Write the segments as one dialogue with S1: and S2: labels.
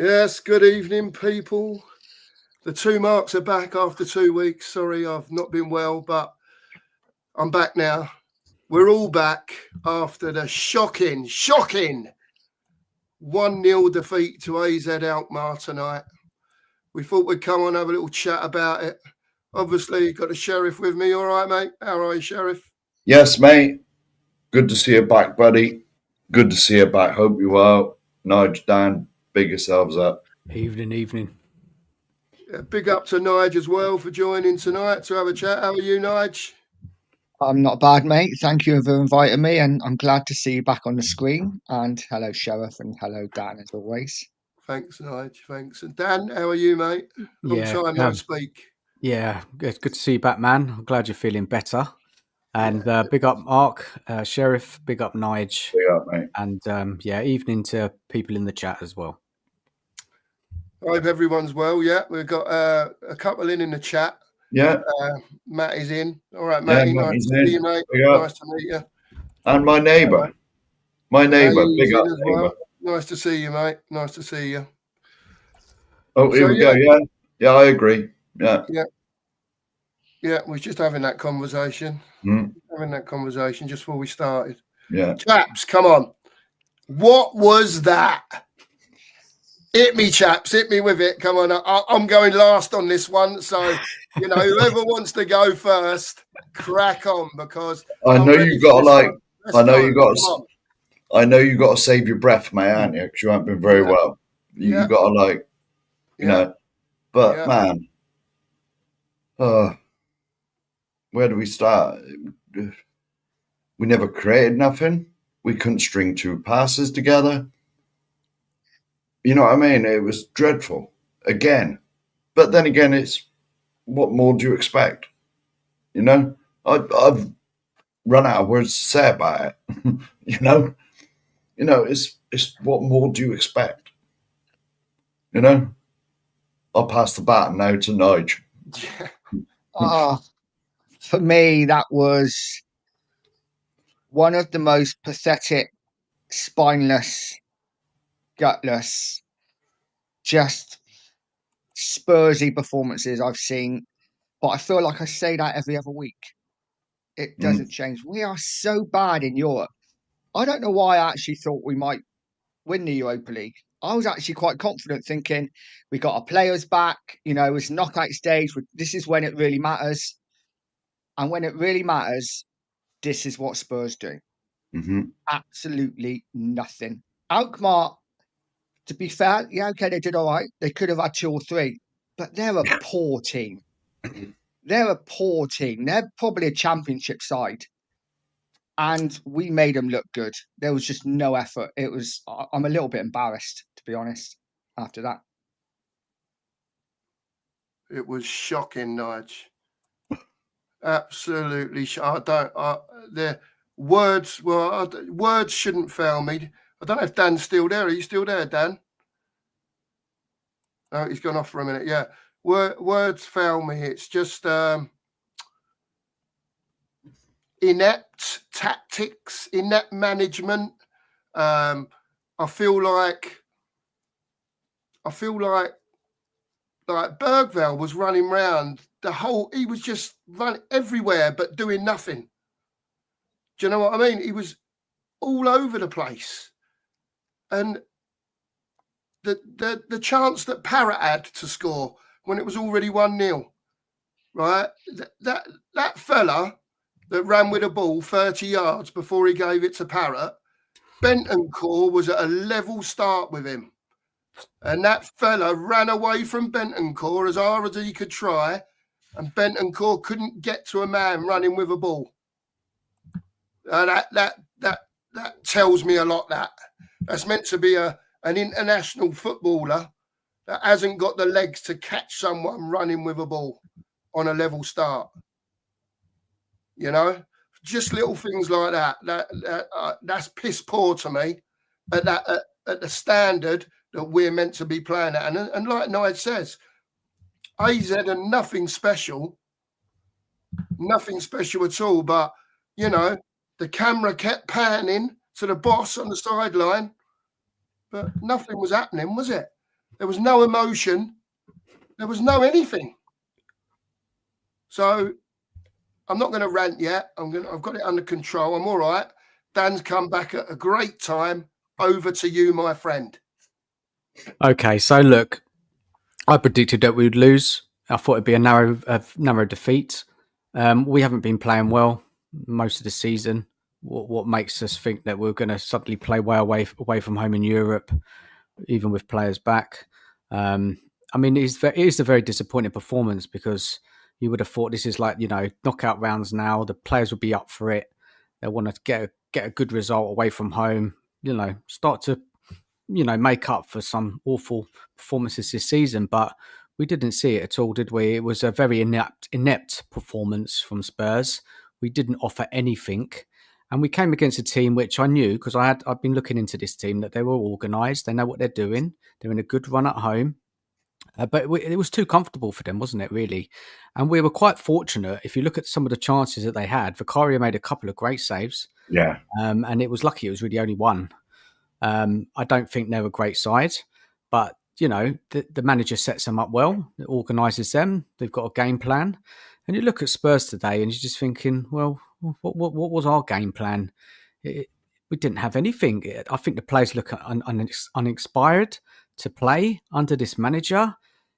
S1: Yes, good evening, people. The two marks are back after 2 weeks. Sorry, I've not been well, but I'm back now. We're all back after the shocking 1-0 defeat to AZ Alkmaar tonight. We thought we'd come on and have a little chat about it. Obviously, got the Sheriff with me. All right, mate? How are you, Sheriff?
S2: Yes, mate. Good to see you back, buddy. Good to see you back. Hope you well. Nige, Dan, big yourselves up.
S3: Evening.
S1: Yeah, big up to Nige as well for joining tonight to have a chat. How are you, Nige?
S4: I'm not bad, mate. Thank you for inviting me, and I'm glad to see you back on the screen. And hello, Sheriff, and hello, Dan, as always.
S1: Thanks, Nige. Thanks. And Dan, how are you, mate? Long time no speak.
S3: Yeah, good to see you back, man. I'm glad you're feeling better. And big up, Mark, Sheriff. Big up, Nige.
S2: Big up, mate.
S3: And evening to people in the chat as well.
S1: I hope everyone's well. Yeah, we've got a couple in the chat.
S2: Yeah.
S1: Matt is in. All right, Matty.
S2: Yeah,
S1: nice to see you, mate. Nice to meet you.
S2: And my neighbour. Big up, neighbour.
S1: Well. Nice to see you, mate. Nice to see you.
S2: Oh, here we go. Yeah, I agree.
S1: Yeah, we're just having that conversation. Having that conversation just before we started.
S2: Yeah.
S1: Chaps, come on. What was that? Hit me, chaps. Hit me with it. Come on. I'm going last on this one. So, whoever wants to go first, crack on, because
S2: I know you got to save your breath, mate, aren't you? Because you haven't been very well. You got to But man, where do we start? We never created nothing. We couldn't string two passes together. You know what I mean? It was dreadful again. But then again, it's what more do you expect? I've run out of words to say about it. It's what more do you expect? I'll pass the baton now to Nige.
S4: For me, that was one of the most pathetic, spineless, gutless, just Spursy performances I've seen. But I feel like I say that every other week. It doesn't change. We are so bad in Europe. I don't know why I actually thought we might win the Europa League. I was actually quite confident, thinking we got our players back. It's knockout stage. This is when it really matters. And when it really matters, this is what Spurs do. Absolutely nothing. Alkmaar, to be fair, they did all right. They could have had 2 or 3, but they're a poor team. They're a poor team. They're probably a championship side. And we made them look good. There was just no effort. I'm a little bit embarrassed, to be honest, after that.
S1: It was shocking, Nige. Absolutely. The words shouldn't fail me. I don't know if Dan's still there. Are you still there, Dan? No, he's gone off for a minute. Yeah. Words fail me. It's just inept tactics, inept management. I feel like Bergvall was running around he was just running everywhere but doing nothing. Do you know what I mean? He was all over the place. And the chance that Parrott had to score when it was already 1-0, right? That fella that ran with a ball 30 yards before he gave it to Parrott, Bentancur was at a level start with him. And that fella ran away from Bentancur as hard as he could try, and Bentancur couldn't get to a man running with a ball. That tells me a lot. That's meant to be an international footballer that hasn't got the legs to catch someone running with a ball on a level start. Just little things like that. That's piss poor to me at the standard that we're meant to be playing at. And like Nige says, AZ are nothing special at all. But, the camera kept panning to the boss on the sideline, but nothing was happening, was it? There was no emotion. There was no anything. So I'm not going to rant yet. I've got it under control. I'm all right. Dan's come back at a great time. Over to you, my friend.
S3: Okay, so look, I predicted that we would lose. I thought it'd be a narrow defeat. We haven't been playing well most of the season. What makes us think that we're going to suddenly play well away from home in Europe, even with players back? I mean, it is a very disappointing performance, because you would have thought this is like, knockout rounds now. The players will be up for it. They want to get a good result away from home. Start to make up for some awful performances this season, but we didn't see it at all, did we? It was a very inept performance from Spurs. We didn't offer anything, and we came against a team which I knew, because I've been looking into this team, that they were organised. They know what they're doing. They're in a good run at home. But it was too comfortable for them, wasn't it, really? And we were quite fortunate. If you look at some of the chances that they had, Vicario made a couple of great saves.
S2: Yeah.
S3: And it was lucky it was really only one. I don't think they're a great side, but the manager sets them up well, organises them. They've got a game plan, and you look at Spurs today, and you're just thinking, well, what was our game plan? We didn't have anything. I think the players look uninspired to play under this manager.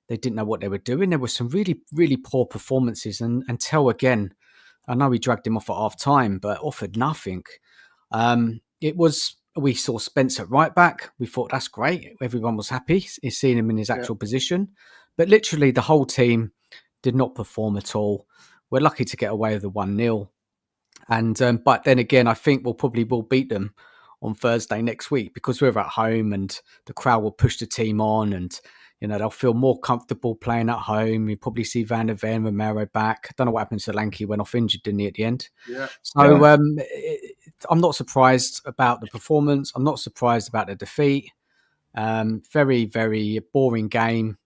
S3: They didn't know what they were doing. There were some really, really poor performances, and Tell again. I know we dragged him off at half time, but offered nothing. We saw Spence at right back. We thought that's great. Everyone was happy seeing him in his actual position. But literally the whole team did not perform at all. We're lucky to get away with the 1-0. And but then again, I think we'll beat them on Thursday next week, because we're at home and the crowd will push the team on, and they'll feel more comfortable playing at home. You probably see Van der Ven and Romero back. I don't know what happened to Solanke. He went off injured, didn't he, at the end?
S1: Yeah.
S3: So I'm not surprised about the performance. I'm not surprised about the defeat. Very, very boring game.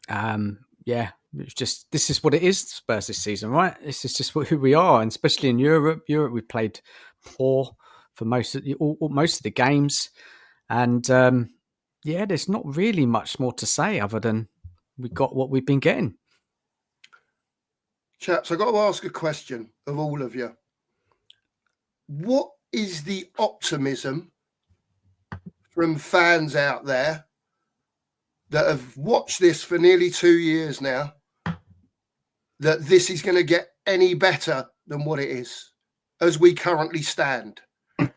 S3: It's just, this is what it is, Spurs this season, right? This is just who we are, and especially in Europe. We played poor for most of the games, and there's not really much more to say other than we got what we've been getting.
S1: Chaps, I've got to ask a question of all of you. What is the optimism from fans out there that have watched this for nearly 2 years now, that this is going to get any better than what it is as we currently stand?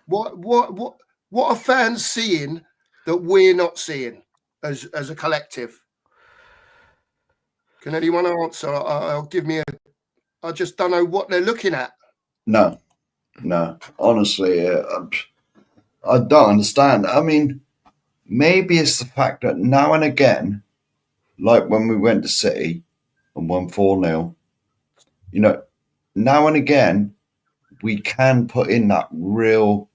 S1: What are fans seeing that we're not seeing as a collective? Can anyone answer? I just don't know what they're looking at.
S2: No. Honestly, I don't understand. I mean, maybe it's the fact that now and again, like when we went to City and won 4-0, now and again, we can put in that real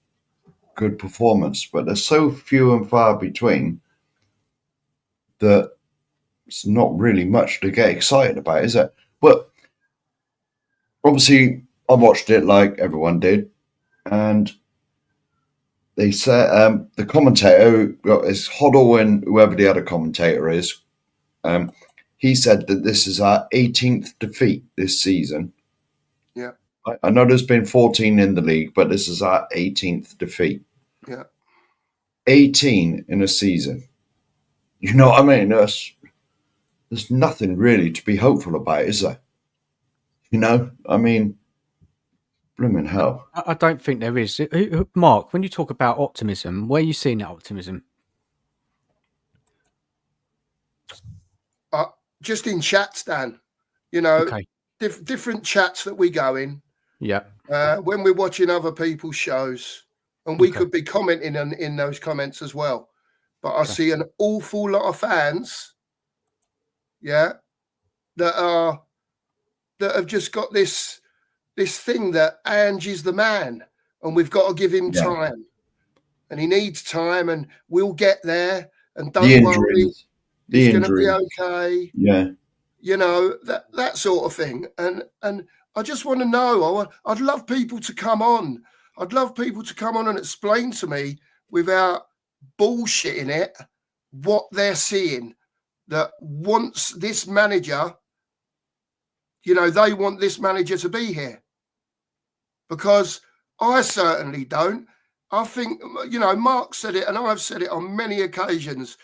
S2: good performance, but they're so few and far between that it's not really much to get excited about, is it? But obviously, I watched it like everyone did, and they said the commentator, it's Hoddle and whoever the other commentator is, he said that this is our 18th defeat this season.
S1: Yeah.
S2: I know there's been 14 in the league, but this is our 18th defeat.
S1: Yeah.
S2: 18 in a season. You know what I mean? There's nothing really to be hopeful about, is there? I mean, blooming hell.
S3: I don't think there is. Mark, when you talk about optimism, where are you seeing that optimism?
S1: Just in chats, Dan. Okay. Different chats that we go in.
S3: Yeah.
S1: When we're watching other people's shows, and we could be commenting in those comments as well. But I see an awful lot of fans, that have just got this thing that Ange is the man, and we've got to give him time, and he needs time, and we'll get there. And don't worry, it's going to be okay.
S2: Yeah,
S1: that sort of thing. And I just want to know. I'd love people to come on. I'd love people to come on and explain to me, without bullshitting it, what they're seeing, that wants this manager, they want this manager to be here. Because I certainly don't. I think, Mark said it, and I've said it on many occasions.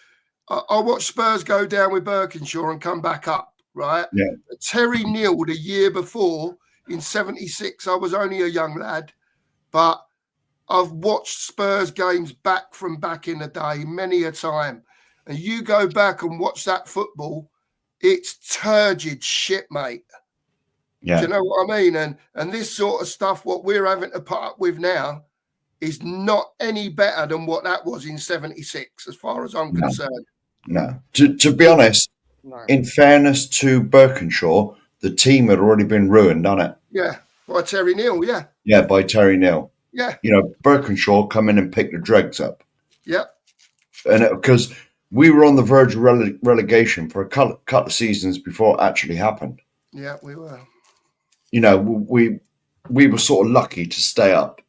S1: I watched Spurs go down with Berkshire and come back up, right?
S2: Yeah.
S1: Terry Neal the year before, in 76, I was only a young lad, but I've watched Spurs games back in the day many a time. And you go back and watch that football, it's turgid shit, mate.
S2: Yeah.
S1: Do you know what I mean? And this sort of stuff, what we're having to put up with now, is not any better than what that was in 76, as far as I'm concerned.
S2: No. To be honest, in fairness to Berkshire, the team had already been ruined, hadn't it?
S1: Yeah, by Terry Neal, yeah.
S2: Yeah, by Terry Neal.
S1: Yeah.
S2: Berkshire come in and pick the dregs up.
S1: Yeah.
S2: And because we were on the verge of relegation for a couple of seasons before it actually happened.
S1: Yeah, we were.
S2: We were sort of lucky to stay up.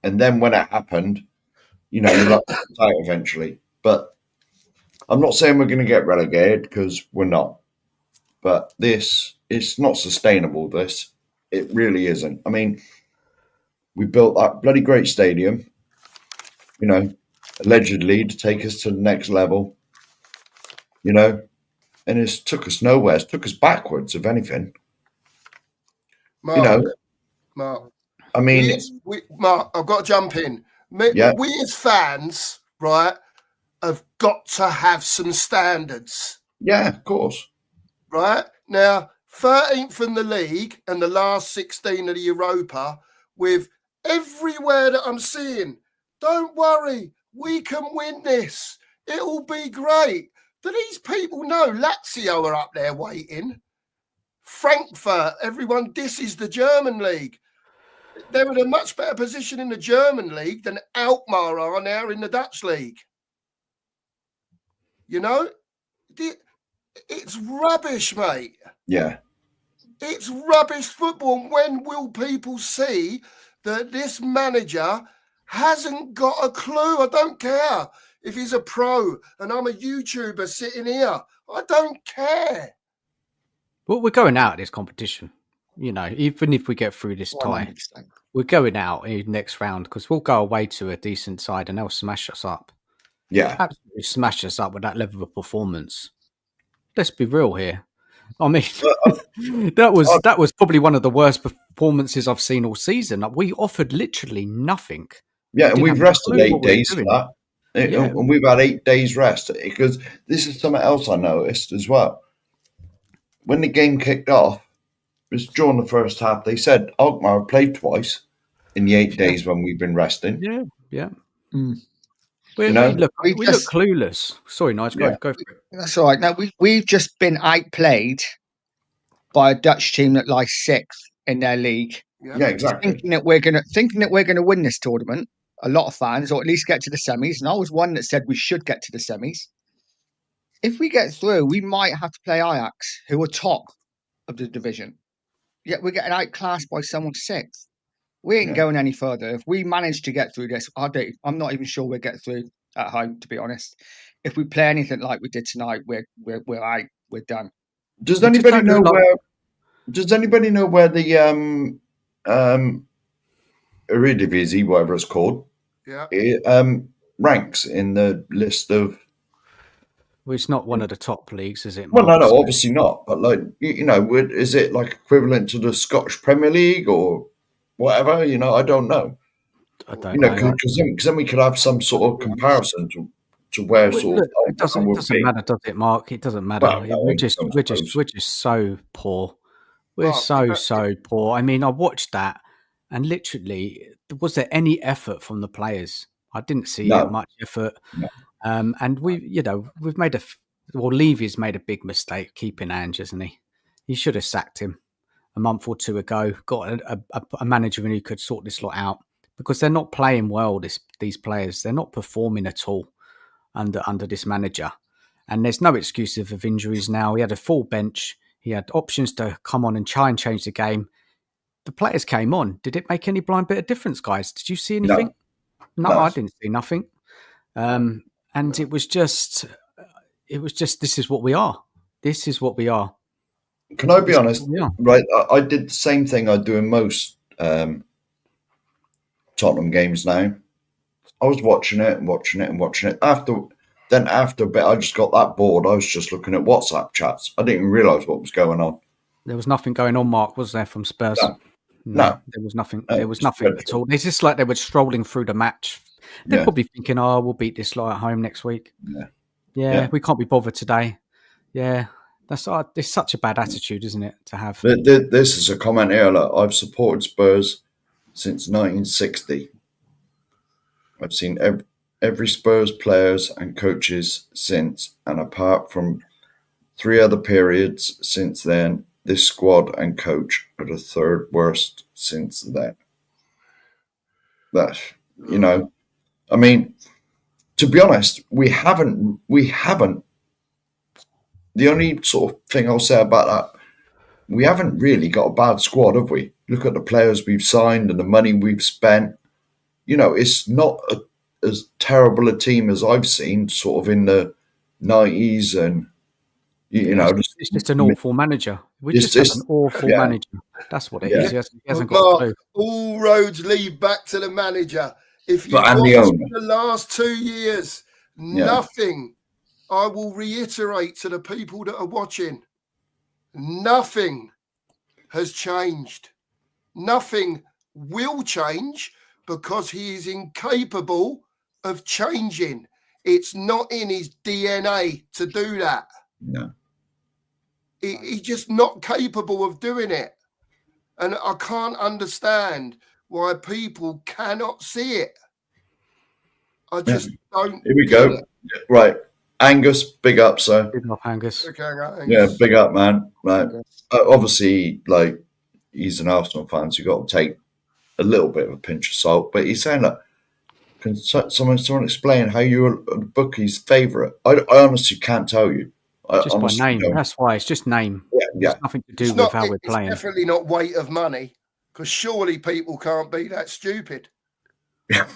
S2: And then when it happened, you're lucky to stay eventually. But I'm not saying we're going to get relegated, because we're not. But it's not sustainable, this. It really isn't. I mean, we built that bloody great stadium, allegedly to take us to the next level, and it's took us nowhere. It's took us backwards, if anything.
S1: Mark,
S2: I mean,
S1: Mark, I've got to jump in. We as fans, right, have got to have some standards.
S2: Yeah, of course.
S1: Right? Now, 13th in the league and the last 16 of the Europa, with everywhere that I'm seeing, don't worry, we can win this. It'll be great. Do these people know Lazio are up there waiting? Frankfurt, everyone disses the German league. They're in a much better position in the German league than Alkmaar are now in the Dutch league. It's rubbish, mate.
S2: Yeah.
S1: It's rubbish football. When will people see that this manager hasn't got a clue? I don't care if he's a pro and I'm a YouTuber sitting here. I don't care.
S3: Well, we're going out of this competition. Even if we get through this tie,
S4: 100%.
S3: we're going out in the next round, because we'll go away to a decent side and they'll smash us up.
S2: Yeah.
S3: Absolutely smash us up with that level of performance. Let's be real here. I mean, that was probably one of the worst performances I've seen all season. We offered literally nothing.
S2: Yeah, and we've rested 8 days for that.
S3: Yeah.
S2: And we've had 8 days rest, because this is something else I noticed as well. When the game kicked off, it was during the first half, they said Alkmaar played twice in the 8 days when we've been resting.
S3: Yeah, yeah.
S4: Mm.
S3: We look clueless. Sorry, Nigel, go for it.
S4: That's all right. No, we've just been outplayed by a Dutch team that lies 6th in their league.
S2: Yeah, exactly.
S4: Thinking that we're gonna win this tournament. A lot of fans, or at least get to the semis, and I was one that said we should get to the semis. If we get through, we might have to play Ajax, who are top of the division. Yet we're getting outclassed by someone 6th. We ain't going any further. If we manage to get through this, I'm not even sure we'll get through at home, to be honest. If we play anything like we did tonight, we're out. We're done.
S2: Does anybody know where? Does anybody know where the Eredivisie, whatever it's called, ranks in the list of?
S3: Well, it's not one of the top leagues, is it?
S2: Well, no, obviously not. But is it like equivalent to the Scottish Premier League or whatever? I don't know.
S3: I don't know.
S2: Because then we could have some sort of comparison to where
S3: it doesn't matter, does it, Mark? It doesn't matter.
S2: Well, no,
S3: we're just so poor. We're so poor. I mean, I watched that, and literally, was there any effort from the players? I didn't see much effort.
S2: No.
S3: And we've made Levy's made a big mistake keeping Ange, hasn't he? He should have sacked him a month or two ago. Got a manager who could sort this lot out, because they're not playing well. These players, they're not performing at all under this manager, and there's no excuse of injuries now. He had a full bench. He had options to come on and try and change the game. The players came on. Did it make any blind bit of difference, guys? Did you see anything? No, I didn't see nothing. and it was just this is what we are. This is what we are.
S2: Can I be
S3: This is
S2: honest?
S3: what we are.
S2: Right, I did the same thing I do in most Tottenham games now. I was watching it and watching it and watching it. After a bit, I just got that bored. I was just looking at WhatsApp chats. I didn't even realise what was going on.
S3: There was nothing going on, Mark, was there, from Spurs?
S2: No.
S3: There was nothing.
S2: No,
S3: There was
S2: it's
S3: nothing at
S2: dreadful.
S3: all. It's just like they were strolling through the match. They're
S2: Yeah.
S3: probably thinking, "Oh, we'll beat this lot at home next week."
S2: Yeah.
S3: Yeah, we can't be bothered today. Yeah, it's such a bad attitude, isn't it, to have?
S2: This is a comment here. Look, I've supported Spurs since 1960. I've seen every Spurs players and coaches since, and apart from 3 other periods since then, this squad and coach are the 3rd worst since then. That, you know, I mean, to be honest, we haven't. The only sort of thing I'll say about that, we haven't really got a bad squad, have we? Look at the players we've signed and the money we've spent. You know, it's not as terrible a team as I've seen sort of in the 90s and, you know.
S3: It's just an awful manager. We
S2: It's
S3: just have an awful
S2: yeah.
S3: manager. That's what it
S2: Yeah.
S3: is. He hasn't got
S1: Mark,
S3: a clue.
S1: all roads lead back to the manager. If you
S2: But
S1: watch
S2: and the owner.
S1: the last 2 years, nothing, I will reiterate to the people that are watching, nothing has changed. Nothing will change because he is incapable of changing. It's not in his DNA to do that.
S2: No.
S1: He's just not capable of doing it. And I can't understand why people cannot see it. I just don't.
S2: Here we
S1: get
S2: go.
S1: it.
S2: Right. Angus, big up, sir.
S3: Big up, Angus.
S1: Okay, right,
S2: Yeah,
S1: Angus.
S2: big up, man. Right. Obviously, like, he's an Arsenal fan, so you've got to take a little bit of a pinch of salt. But he's saying, look, can someone explain how you're the bookie's favourite? I honestly can't tell you.
S3: Just by name. That's why. It's just name.
S2: Yeah.
S3: It's nothing to do with how we're playing.
S1: It's definitely not weight of money, because surely people can't be that stupid.
S2: Yeah.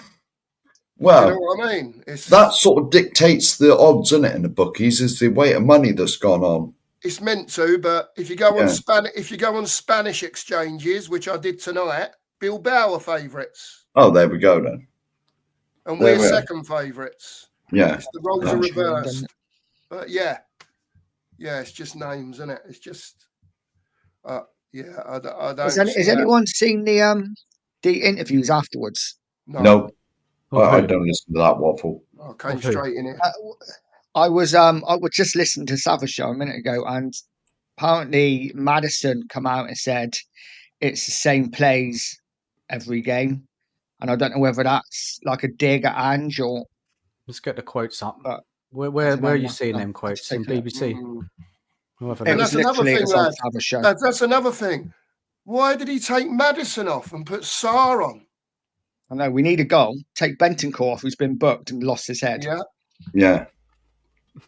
S1: Do
S2: Well,
S1: you know what I mean?
S2: that sort of dictates the odds, isn't it, in the bookies, is the weight of money that's gone on.
S1: It's meant to, but if you go on Spanish exchanges, which I did tonight, Bilbao are favourites.
S2: Oh, there we go then.
S1: And
S2: There
S1: we're
S2: we are.
S1: second favourites.
S2: Yeah.
S1: The roles are reversed. But yeah, it's just names, isn't it? It's just, I don't.
S4: Has anyone seen the interviews afterwards?
S2: No. I don't listen to that waffle.
S1: I came straight in here.
S4: I was just listening to Savage show a minute ago, and apparently Maddison come out and said it's the same plays every game, and I don't know whether that's like a dig at Ange or.
S3: Let's get the quotes up.
S4: But
S3: where are you seeing them quotes? On BBC?
S4: It was literally a Savage show.
S1: That's another thing. Why did he take Maddison off and put Sarr on?
S4: I know, we need a goal. Take Bentancur off, who's been booked and lost his head.
S2: Yeah.
S1: Do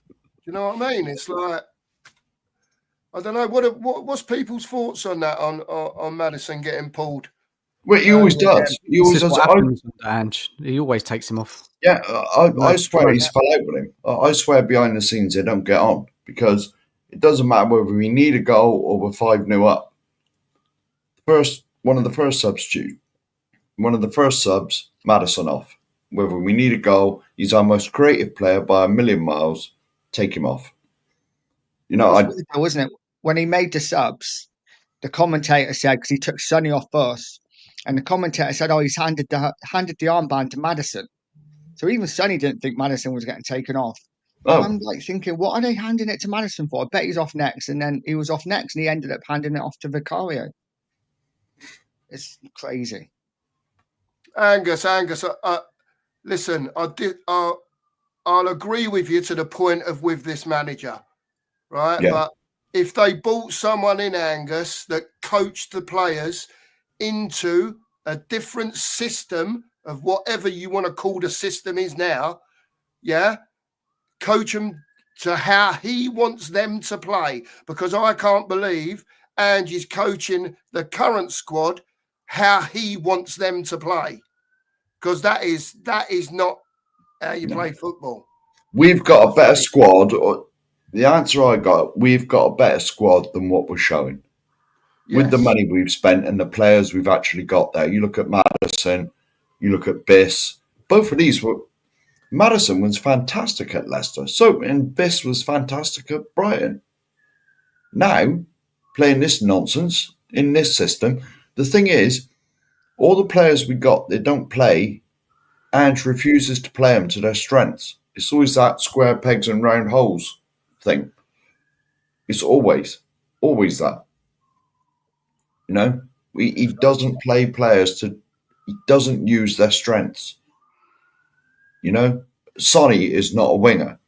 S1: you know what I mean? It's like, I don't know. What's people's thoughts on that? On Maddison getting pulled?
S2: Well, he always does. He always does.
S3: What happens under Ange. He always takes him off.
S2: Yeah, I swear he's fell out with him. I swear behind the scenes they don't get on, because it doesn't matter whether we need a goal or we're 5-0 up. One of the first subs, Maddison off. Whether we need a goal, he's our most creative player by a million miles. Take him off. You know,
S4: wasn't it? When he made the subs, the commentator said, because he took Sonny off first, and the commentator said, "Oh, he's handed the armband to Maddison." So even Sonny didn't think Maddison was getting taken off.
S2: Oh.
S4: I'm like thinking, what are they handing it to Maddison for? I bet he's off next, and then he was off next, and he ended up handing it off to Vicario. It's crazy.
S1: Angus, listen, I'll agree with you to the point of with this manager, right?
S2: Yeah.
S1: But if they brought someone in, Angus, that coached the players into a different system of whatever you want to call the system is now, coach them to how he wants them to play, because I can't believe Angie's coaching the current squad how he wants them to play, because that is not how you play football.
S2: We've got a better squad. Or the answer I got, we've got a better squad than what we're showing. With the
S1: Yes.
S2: money we've spent and the players we've actually got there. You look at Maddison, you look at Biss. Both of these were. Maddison was fantastic at Leicester. And Biss was fantastic at Brighton. Now, playing this nonsense in this system, the thing is, all the players we got, they don't play and refuses to play them to their strengths. It's always that square pegs and round holes thing. It's always that. You know, he doesn't play players to, he doesn't use their strengths. You know, Sonny is not a winger.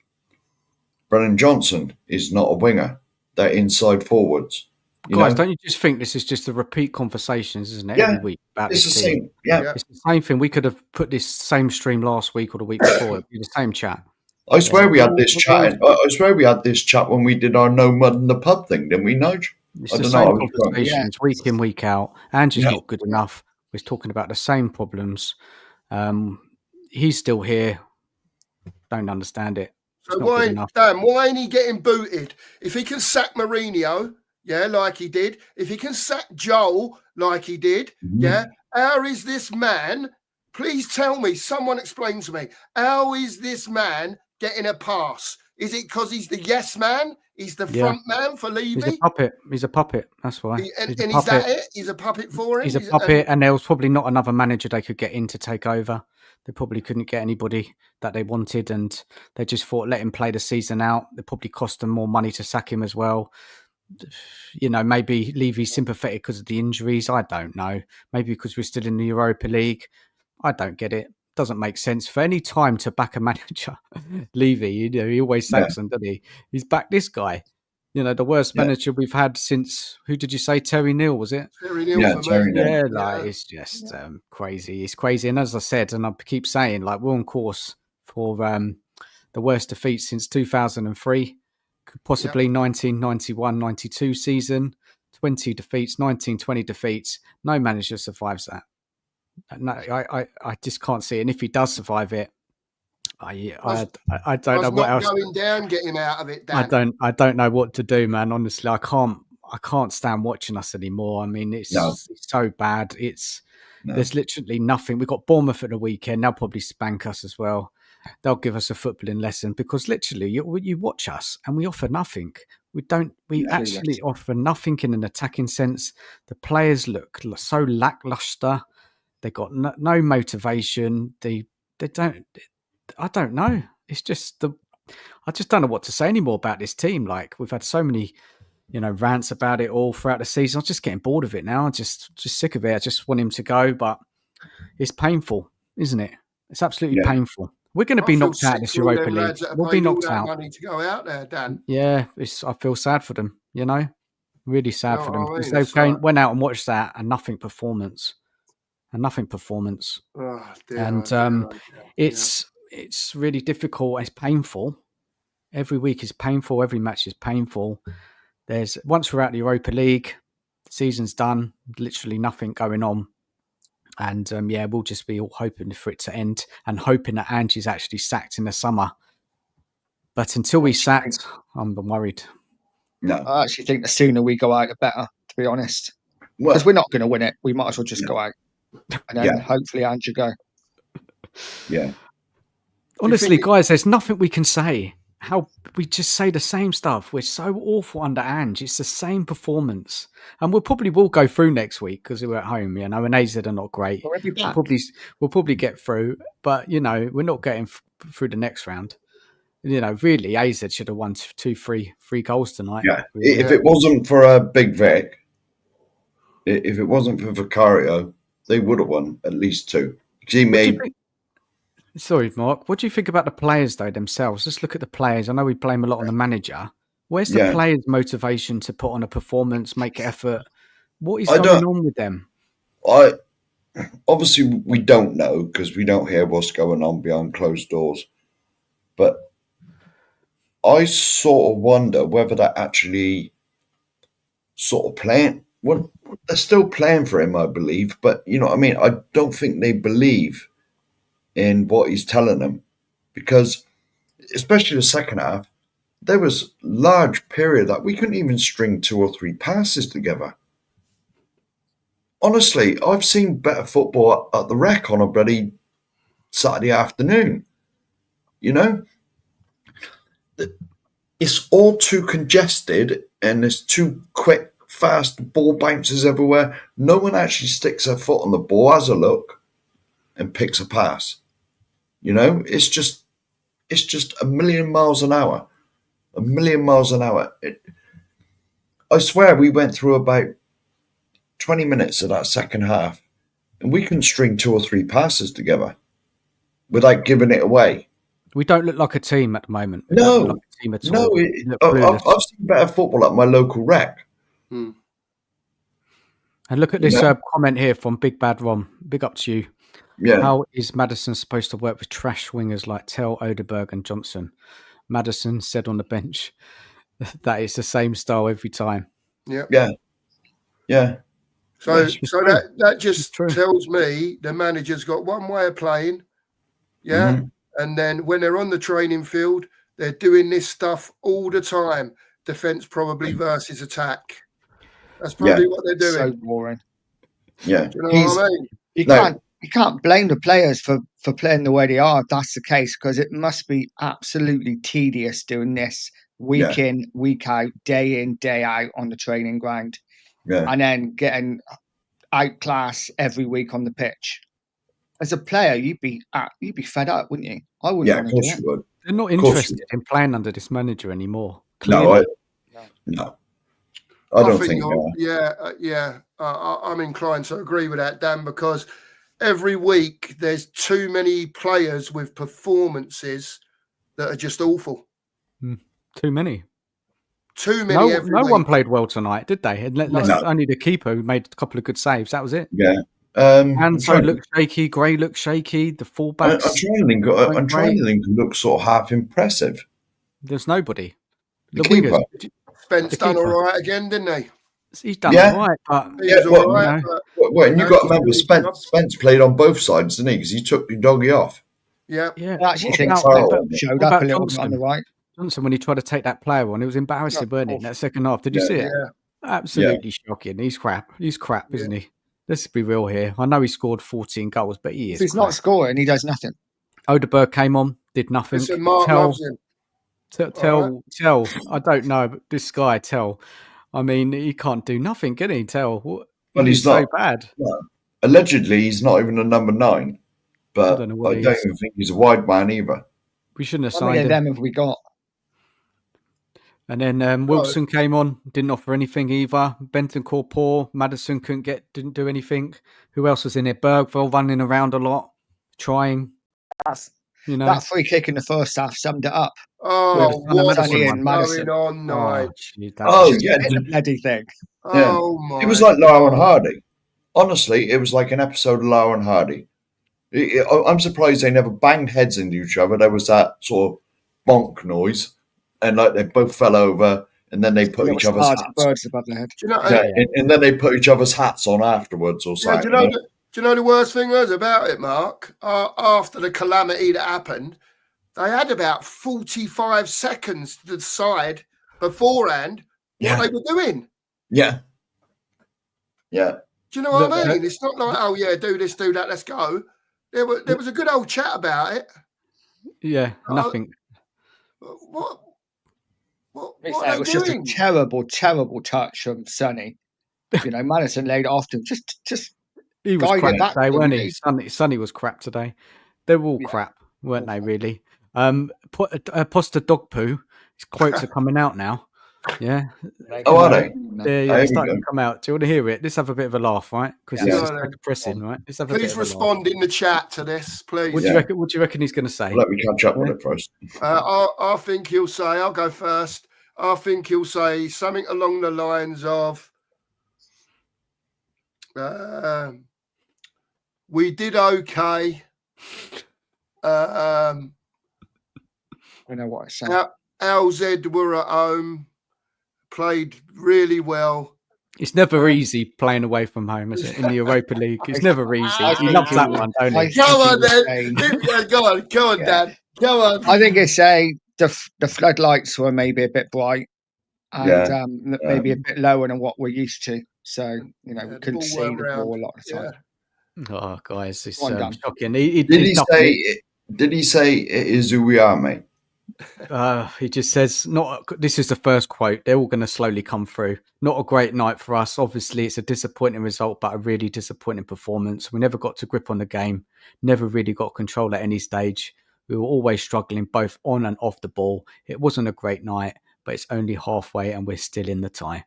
S2: Brennan Johnson is not a winger. They're inside forwards.
S3: Guys, don't you just think this is just the repeat conversations, isn't it?
S2: Yeah,
S3: every week about
S2: it's
S3: this
S2: the
S3: team.
S2: same. Yeah.
S3: It's the same thing. We could have put this same stream last week or the week before. It'd be the same chat.
S2: I swear we had this chat. I swear we had this chat when we did our no mud in the pub thing, didn't we, Nige?
S3: It's
S2: I
S3: the
S2: don't
S3: same
S2: know.
S3: conversations week in, week out. Angie's
S2: Yeah.
S3: not good enough. We're talking about the same problems. He's still here. Don't understand it.
S1: So why ain't he getting booted? If he can sack Mourinho, yeah, like he did. If he can sack Joel, like he did, yeah. How is this man? Please tell me. Someone explain to me. How is this man getting a pass? Is it because he's the yes man? He's the front man for Levy?
S3: He's a puppet. He's a puppet. That's why.
S1: And is that it? He's a puppet for him?
S3: He's a puppet, and there was probably not another manager they could get in to take over. They probably couldn't get anybody that they wanted, and they just thought, let him play the season out. It probably cost them more money to sack him as well. You know, maybe Levy's sympathetic because of the injuries. I don't know. Maybe because we're still in the Europa League. I don't get it. Doesn't make sense for any time to back a manager. Levy, you know, he always sacks them, doesn't he? He's backed this guy. You know, the worst manager we've had since, who did you say? Terry Neal, was it?
S1: Terry Neal for me.
S3: Yeah, like, it's just crazy. It's crazy. And as I said, and I keep saying, like, we're on course for the worst defeat since 2003, possibly 1991-92 season, 20 defeats, 19-20 defeats. No manager survives that. No, I just can't see it. And if he does survive it, I don't know what else.
S1: Going down, get him out of it, Dan.
S3: I don't know what to do, man. Honestly, I can't stand watching us anymore. I mean, it's so bad. There's literally nothing. We've got Bournemouth at the weekend. They'll probably spank us as well. They'll give us a footballing lesson because literally you watch us and we offer nothing. We actually offer nothing in an attacking sense. The players look so lackluster. They got no motivation. They don't. I don't know. It's just I just don't know what to say anymore about this team. Like, we've had so many, rants about it all throughout the season. I'm just getting bored of it now. I'm just sick of it. I just want him to go, but it's painful, isn't it? It's absolutely painful. We're going to be knocked out of this Europa League. We'll be knocked out.
S1: Money to go out there, Dan.
S3: Yeah, I feel sad for them. Really sad for them because they went out and watched that and nothing performance.
S1: Oh, dear,
S3: It's really difficult. It's painful. Every week is painful. Every match is painful. Once we're out the Europa League, the season's done. Literally nothing going on. And we'll just be all hoping for it to end and hoping that Angie's actually sacked in the summer. But until he's sacked, I'm worried.
S2: No,
S4: I actually think the sooner we go out, the better. To be honest, because we're not going to win it. We might as well just go out, and then hopefully Angie go.
S2: Yeah.
S3: Honestly, guys, there's nothing we can say. How we just say the same stuff. We're so awful under Ange. It's the same performance. And we'll go through next week because we're at home, and AZ are not great. We'll probably get through, but, we're not getting through the next round. Really, AZ should have won 3 goals tonight.
S2: Yeah. If it wasn't for Big Vic, if it wasn't for Vicario, they would have won at least 2. Because he made...
S3: Sorry, Mark. What do you think about the players, though, themselves? Let's look at the players. I know we blame a lot on the manager. Where's the players' motivation to put on a performance, make effort? What is going on with them?
S2: Obviously, we don't know because we don't hear what's going on behind closed doors. But I sort of wonder whether they're actually sort of playing. Well, they're still playing for him, I believe. But, you know what I mean? I don't think they believe in what he's telling them, because especially the second half, there was large period that we couldn't even string 2 or 3 passes together. Honestly, I've seen better football at the Rec on a bloody Saturday afternoon. You know, it's all too congested and there's too quick, fast ball bounces everywhere. No one actually sticks their foot on the ball, has a look, and picks a pass. You know, it's just a million miles an hour. A million miles an hour. I swear we went through about 20 minutes of that second half and we couldn't string 2 or 3 passes together without giving it away.
S3: We don't look like a team at the moment. We
S2: No,
S3: don't look like a team at all.
S2: no.
S3: We look
S2: I've
S3: clueless.
S2: seen better football at my local Rec.
S1: Hmm.
S3: And look at this comment here from Big Bad Rom. Big up to you.
S2: Yeah.
S3: How is Maddison supposed to work with trash wingers like Tell, Odeberg and Johnson? Maddison said on the bench that it's the same style every time.
S1: Yeah.
S2: Yeah. Yeah.
S1: So
S3: It's true.
S1: that just
S3: It's true.
S1: tells me the manager's got one way of playing. Yeah.
S2: Mhm.
S1: And then when they're on the training field, they're doing this stuff all the time. Defense probably versus attack. That's probably what they're doing.
S4: So boring.
S2: Yeah.
S1: Do you know what I mean?
S4: You can't blame the players for playing the way they are if that's the case, because it must be absolutely tedious doing this week in, week out, day in, day out on the training ground, and then getting outclassed every week on the pitch. As a player, you'd be fed up, wouldn't you? I wouldn't want to do it.
S2: Would.
S3: They're not interested in playing under this manager anymore.
S2: No,
S3: Clearly.
S2: I don't think so.
S1: I'm inclined to agree with that, Dan, because every week there's too many players with performances that are just awful.
S3: Too many.
S1: Too many every
S3: no
S1: week.
S3: one played well tonight, did they? Only the keeper who made a couple of good saves. That was it.
S2: Yeah.
S3: And so looked shaky. Gray looked shaky. The fullbacks.
S2: I'm trying to think who looks sort of half impressive.
S3: There's nobody.
S2: The keeper.
S3: Wingers,
S1: Spence done all right again, didn't he?
S3: He's done all right, but
S2: and you got to remember, Spence played on both sides, didn't he? Because he took the doggy off.
S1: Yeah.
S4: I actually think showed up a little bit on the right.
S3: Johnson, when he tried to take that player on, it was embarrassing, weren't it? In that second half, did you see it?
S1: Yeah.
S3: Absolutely shocking. He's crap. He's crap, isn't he? Let's be real here. I know he scored 14 goals, but he is.
S4: If he's not scoring, he does nothing.
S3: Odeberg came on, did nothing.
S1: Listen, Mark loves him.
S3: Tell. I don't know, but this guy, Tell. I mean, he can't do nothing, can he? Tell.
S2: Well, he's
S3: so
S2: not
S3: bad.
S2: No. Allegedly, he's not even a number 9, but I don't even think he's a wide man either.
S3: We shouldn't have
S4: How many
S3: signed
S4: of
S3: him.
S4: them have we got?
S3: And then Wilson came on, didn't offer anything either. Bentancur poor. Maddison didn't do anything. Who else was in it? Bergville running around a lot, trying.
S4: That free kick in the first half summed it up.
S1: Oh,
S4: what's
S1: going
S4: Madison
S1: on, Nige?
S4: The bloody thing.
S1: Oh my!
S2: It was like Lauren Hardy. Honestly, it was like an episode of Lauren Hardy. I'm surprised they never banged heads into each other. There was that sort of bonk noise, and like they both fell over, and then they put each other's hats.
S4: Birds above their head.
S1: Do you know,
S2: and then they put each other's hats on afterwards, or something.
S1: Do you know the worst thing was about it, Mark? After the calamity that happened, they had about 45 seconds to decide beforehand what they were doing.
S2: Yeah.
S1: Do you know what I mean? It's not like, do this, do that, let's go. There was a good old chat about it.
S3: Yeah, nothing.
S1: What
S4: it was just a terrible, terrible touch from Sonny. Madison laid it off him. Just
S3: he was crap today, weren't he? Sonny was crap today. They were all crap, weren't they? Really. Posta dog poo. His quotes are coming out now. Yeah.
S2: Oh, are they?
S3: Yeah, they're starting to come out. Do you want to hear it? Let's have a bit of a laugh, right? Because it's just so depressing, right? Let's have a
S1: please respond in the chat to this, please.
S3: What do you reckon he's going to say?
S2: Let me catch up with it first.
S1: I think he'll say, I'll go first. I think he'll say something along the lines of, we did okay.
S4: I know what I said.
S1: LZ were at home, played really well.
S3: It's never easy playing away from home, is it? In the Europa League, it's never easy. He loves that one, don't he?
S1: Go on, then. Go on, Dan. Go on.
S4: I think it's the floodlights were maybe a bit bright and maybe a bit lower than what we're used to. So we
S1: the
S4: couldn't
S1: ball
S4: see
S1: weren't
S4: the
S1: round.
S4: ball a lot of the time.
S1: Yeah.
S3: Oh, guys, it's
S4: One done.
S3: shocking.
S2: Did he say? Did he say it is who we are, mate?
S3: He just says, "Not." This is the first quote. They're all going to slowly come through. Not a great night for us. Obviously, it's a disappointing result, but a really disappointing performance. We never got to grip on the game. Never really got control at any stage. We were always struggling both on and off the ball. It wasn't a great night, but it's only halfway, and we're still in the tie.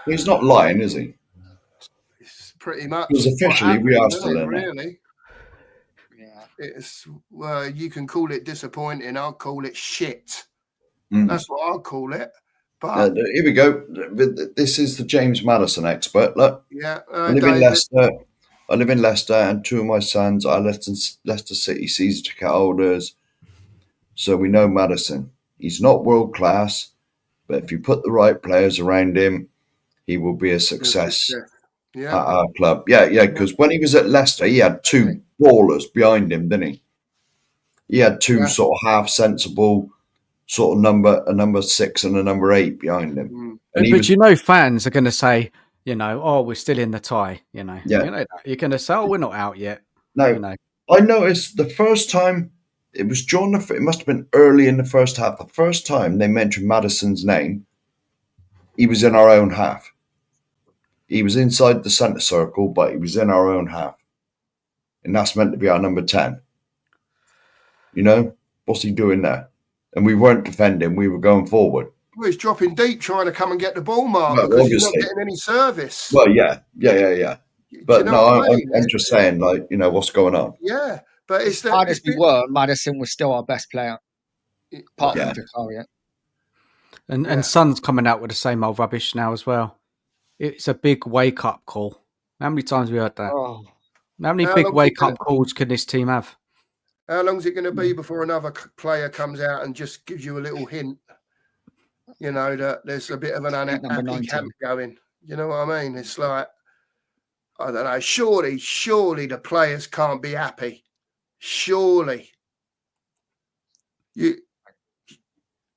S2: He's not lying, is he?
S1: It's pretty much
S2: Because officially, we are still in it.
S1: really.
S4: Yeah.
S1: It's you can call it disappointing. I'll call it shit.
S2: Mm.
S1: That's what I'll call it. But
S2: Here we go. This is the James Madison expert. Look,
S1: yeah,
S2: I live in Leicester. And two of my sons are Leicester City season ticket holders. So we know Madison. He's not world class, but if you put the right players around him, he will be a success
S1: Yeah.
S2: at our club. Yeah, because when he was at Leicester, he had two ballers behind him, didn't he? He had two sort of half sensible sort of a number 6 and a number 8 behind him.
S3: But fans are going to say, oh, we're still in the tie.
S2: Yeah.
S3: You're going to say, oh, we're not out yet.
S2: No, I noticed the first time it was during it must have been early in the first half. The first time they mentioned Madison's name, he was in our own half. He was inside the centre circle, but he was in our own half. And that's meant to be our number 10. What's he doing there? And we weren't defending, we were going forward.
S1: Well, he's dropping deep trying to come and get the ball, Mark,
S2: Well,
S1: because he's not getting any service.
S2: Well, yeah. But I'm just saying, what's going on?
S1: Yeah, but it's
S4: hard as we were, Madison was still our best player, apart from Vicaria.
S3: And Son's coming out with the same old rubbish now as well. It's a big wake-up call. How many times have we heard that?
S4: Oh.
S3: How many big wake-up calls can this team have?
S1: How long is it going to be before another player comes out and just gives you a little hint, that there's a bit of an unhappy camp going? You know what I mean? It's like, I don't know, surely the players can't be happy. Surely.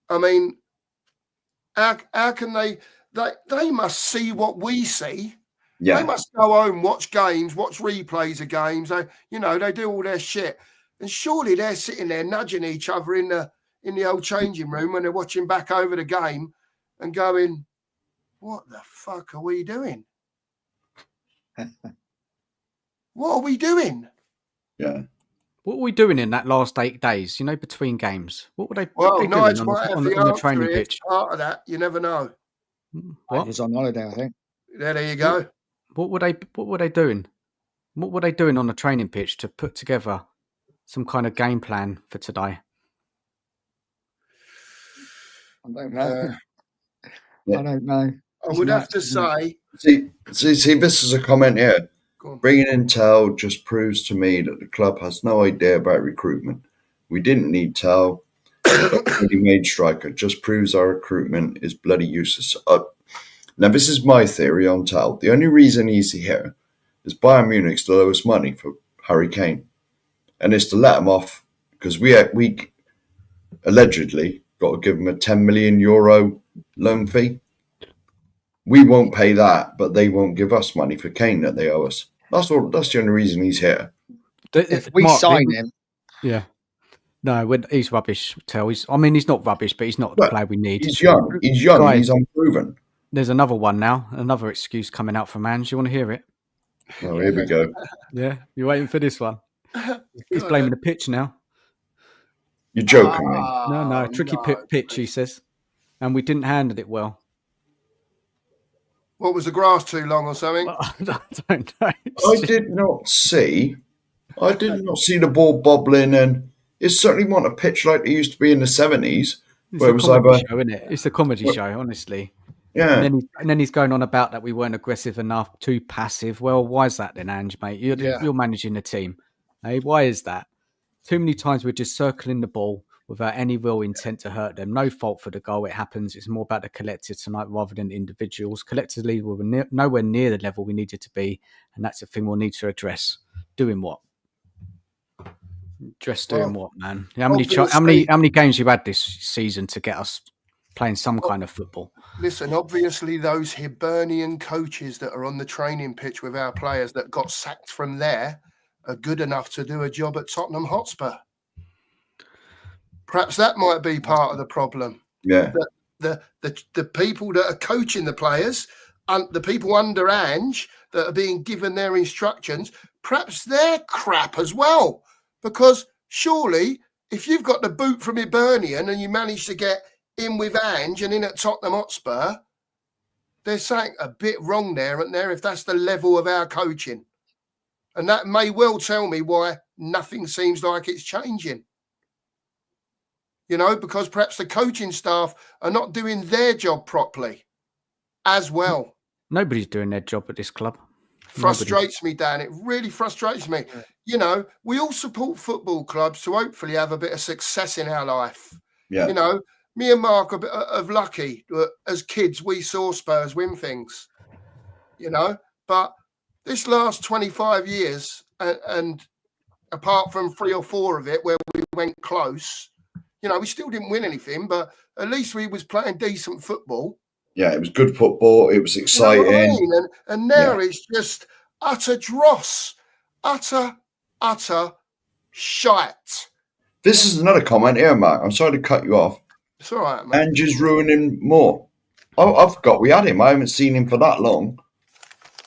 S1: How can they must see what we see. Yeah. They must go home, watch games, watch replays of games. They do all their shit. And surely they're sitting there nudging each other in the old changing room when they're watching back over the game and going, what the fuck are we doing? What are we doing?
S2: Yeah.
S3: What were we doing in that last 8 days, between games? What were they,
S1: doing on
S3: the training pitch?
S1: Part of that, you never know.
S4: What? I was on holiday, I think.
S1: There you go.
S3: What were they doing? What were they doing on the training pitch to put together some kind of game plan for today?
S4: I don't know. I don't know.
S1: I would have to say.
S2: See, this is a comment here. Bringing in Tell just proves to me that the club has no idea about recruitment. We didn't need Tell. He made striker. Just proves our recruitment is bloody useless. Now, this is my theory on Tell. The only reason he's here is Bayern Munich's the lowest money for Harry Kane. And it's to let him off because we allegedly got to give him a €10 million loan fee. We won't pay that, but they won't give us money for Kane that they owe us. That's all. That's the only reason he's here.
S4: If we sign him,
S3: yeah. No, he's rubbish. He's not rubbish, but he's not the player we need.
S2: He's young. Guys, he's unproven.
S3: There's another one now. Another excuse coming out from Ange. You want to hear it?
S2: Oh, here we go.
S3: Yeah, you're waiting for this one. He's blaming the pitch now.
S2: You're joking me.
S3: No, tricky pitch, he says. And we didn't handle it well.
S1: What, was the grass too long or something?
S3: Well, I don't know.
S2: I did not see the ball bobbling, and it certainly wasn't a pitch like it used to be in the 70s.
S3: It's a comedy show, isn't it? It's a comedy show, honestly.
S2: Yeah.
S3: And then he's going on about that we weren't aggressive enough, too passive. Well, why is that then, Ange, mate? You're managing the team. Hey, why is that? Too many times we're just circling the ball without any real intent to hurt them. No fault for the goal. It happens. It's more about the collective tonight rather than individuals. Collectively, we were nowhere near the level we needed to be, and that's a thing we'll need to address. Doing what? Just doing what, man? How
S1: obviously-
S3: many games you had this season to get us playing some kind of football?
S1: Listen, obviously those Hibernian coaches that are on the training pitch with our players that got sacked from there are good enough to do a job at Tottenham Hotspur. Perhaps that might be part of the problem.
S2: Yeah.
S1: The people that are coaching the players, and the people under Ange that are being given their instructions, perhaps they're crap as well. Because surely, if you've got the boot from Hibernian and you manage to get in with Ange and in at Tottenham Hotspur, there's something a bit wrong there, isn't there, if that's the level of our coaching? And that may well tell me why nothing seems like it's changing. You know, because perhaps the coaching staff are not doing their job properly as well.
S3: Nobody's doing their job at this club.
S1: Frustrates me, Dan. It really frustrates me.
S4: Yeah.
S1: You know, we all support football clubs to hopefully have a bit of success in our life.
S2: Yeah.
S1: You know, me and Mark are a bit of lucky. As kids, we saw Spurs win things, you know. But this last 25 years, and apart from 3 or 4 of it where we went close, you know, we still didn't win anything, but at least we was playing decent football.
S2: Yeah, it was good football. It was exciting.
S1: You know what I mean? And now it's just utter dross, utter shite.
S2: This is another comment here, Mark. I'm sorry to cut you off.
S1: It's all right, mate.
S2: Ange's ruining more. I forgot we had him. I haven't seen him for that long.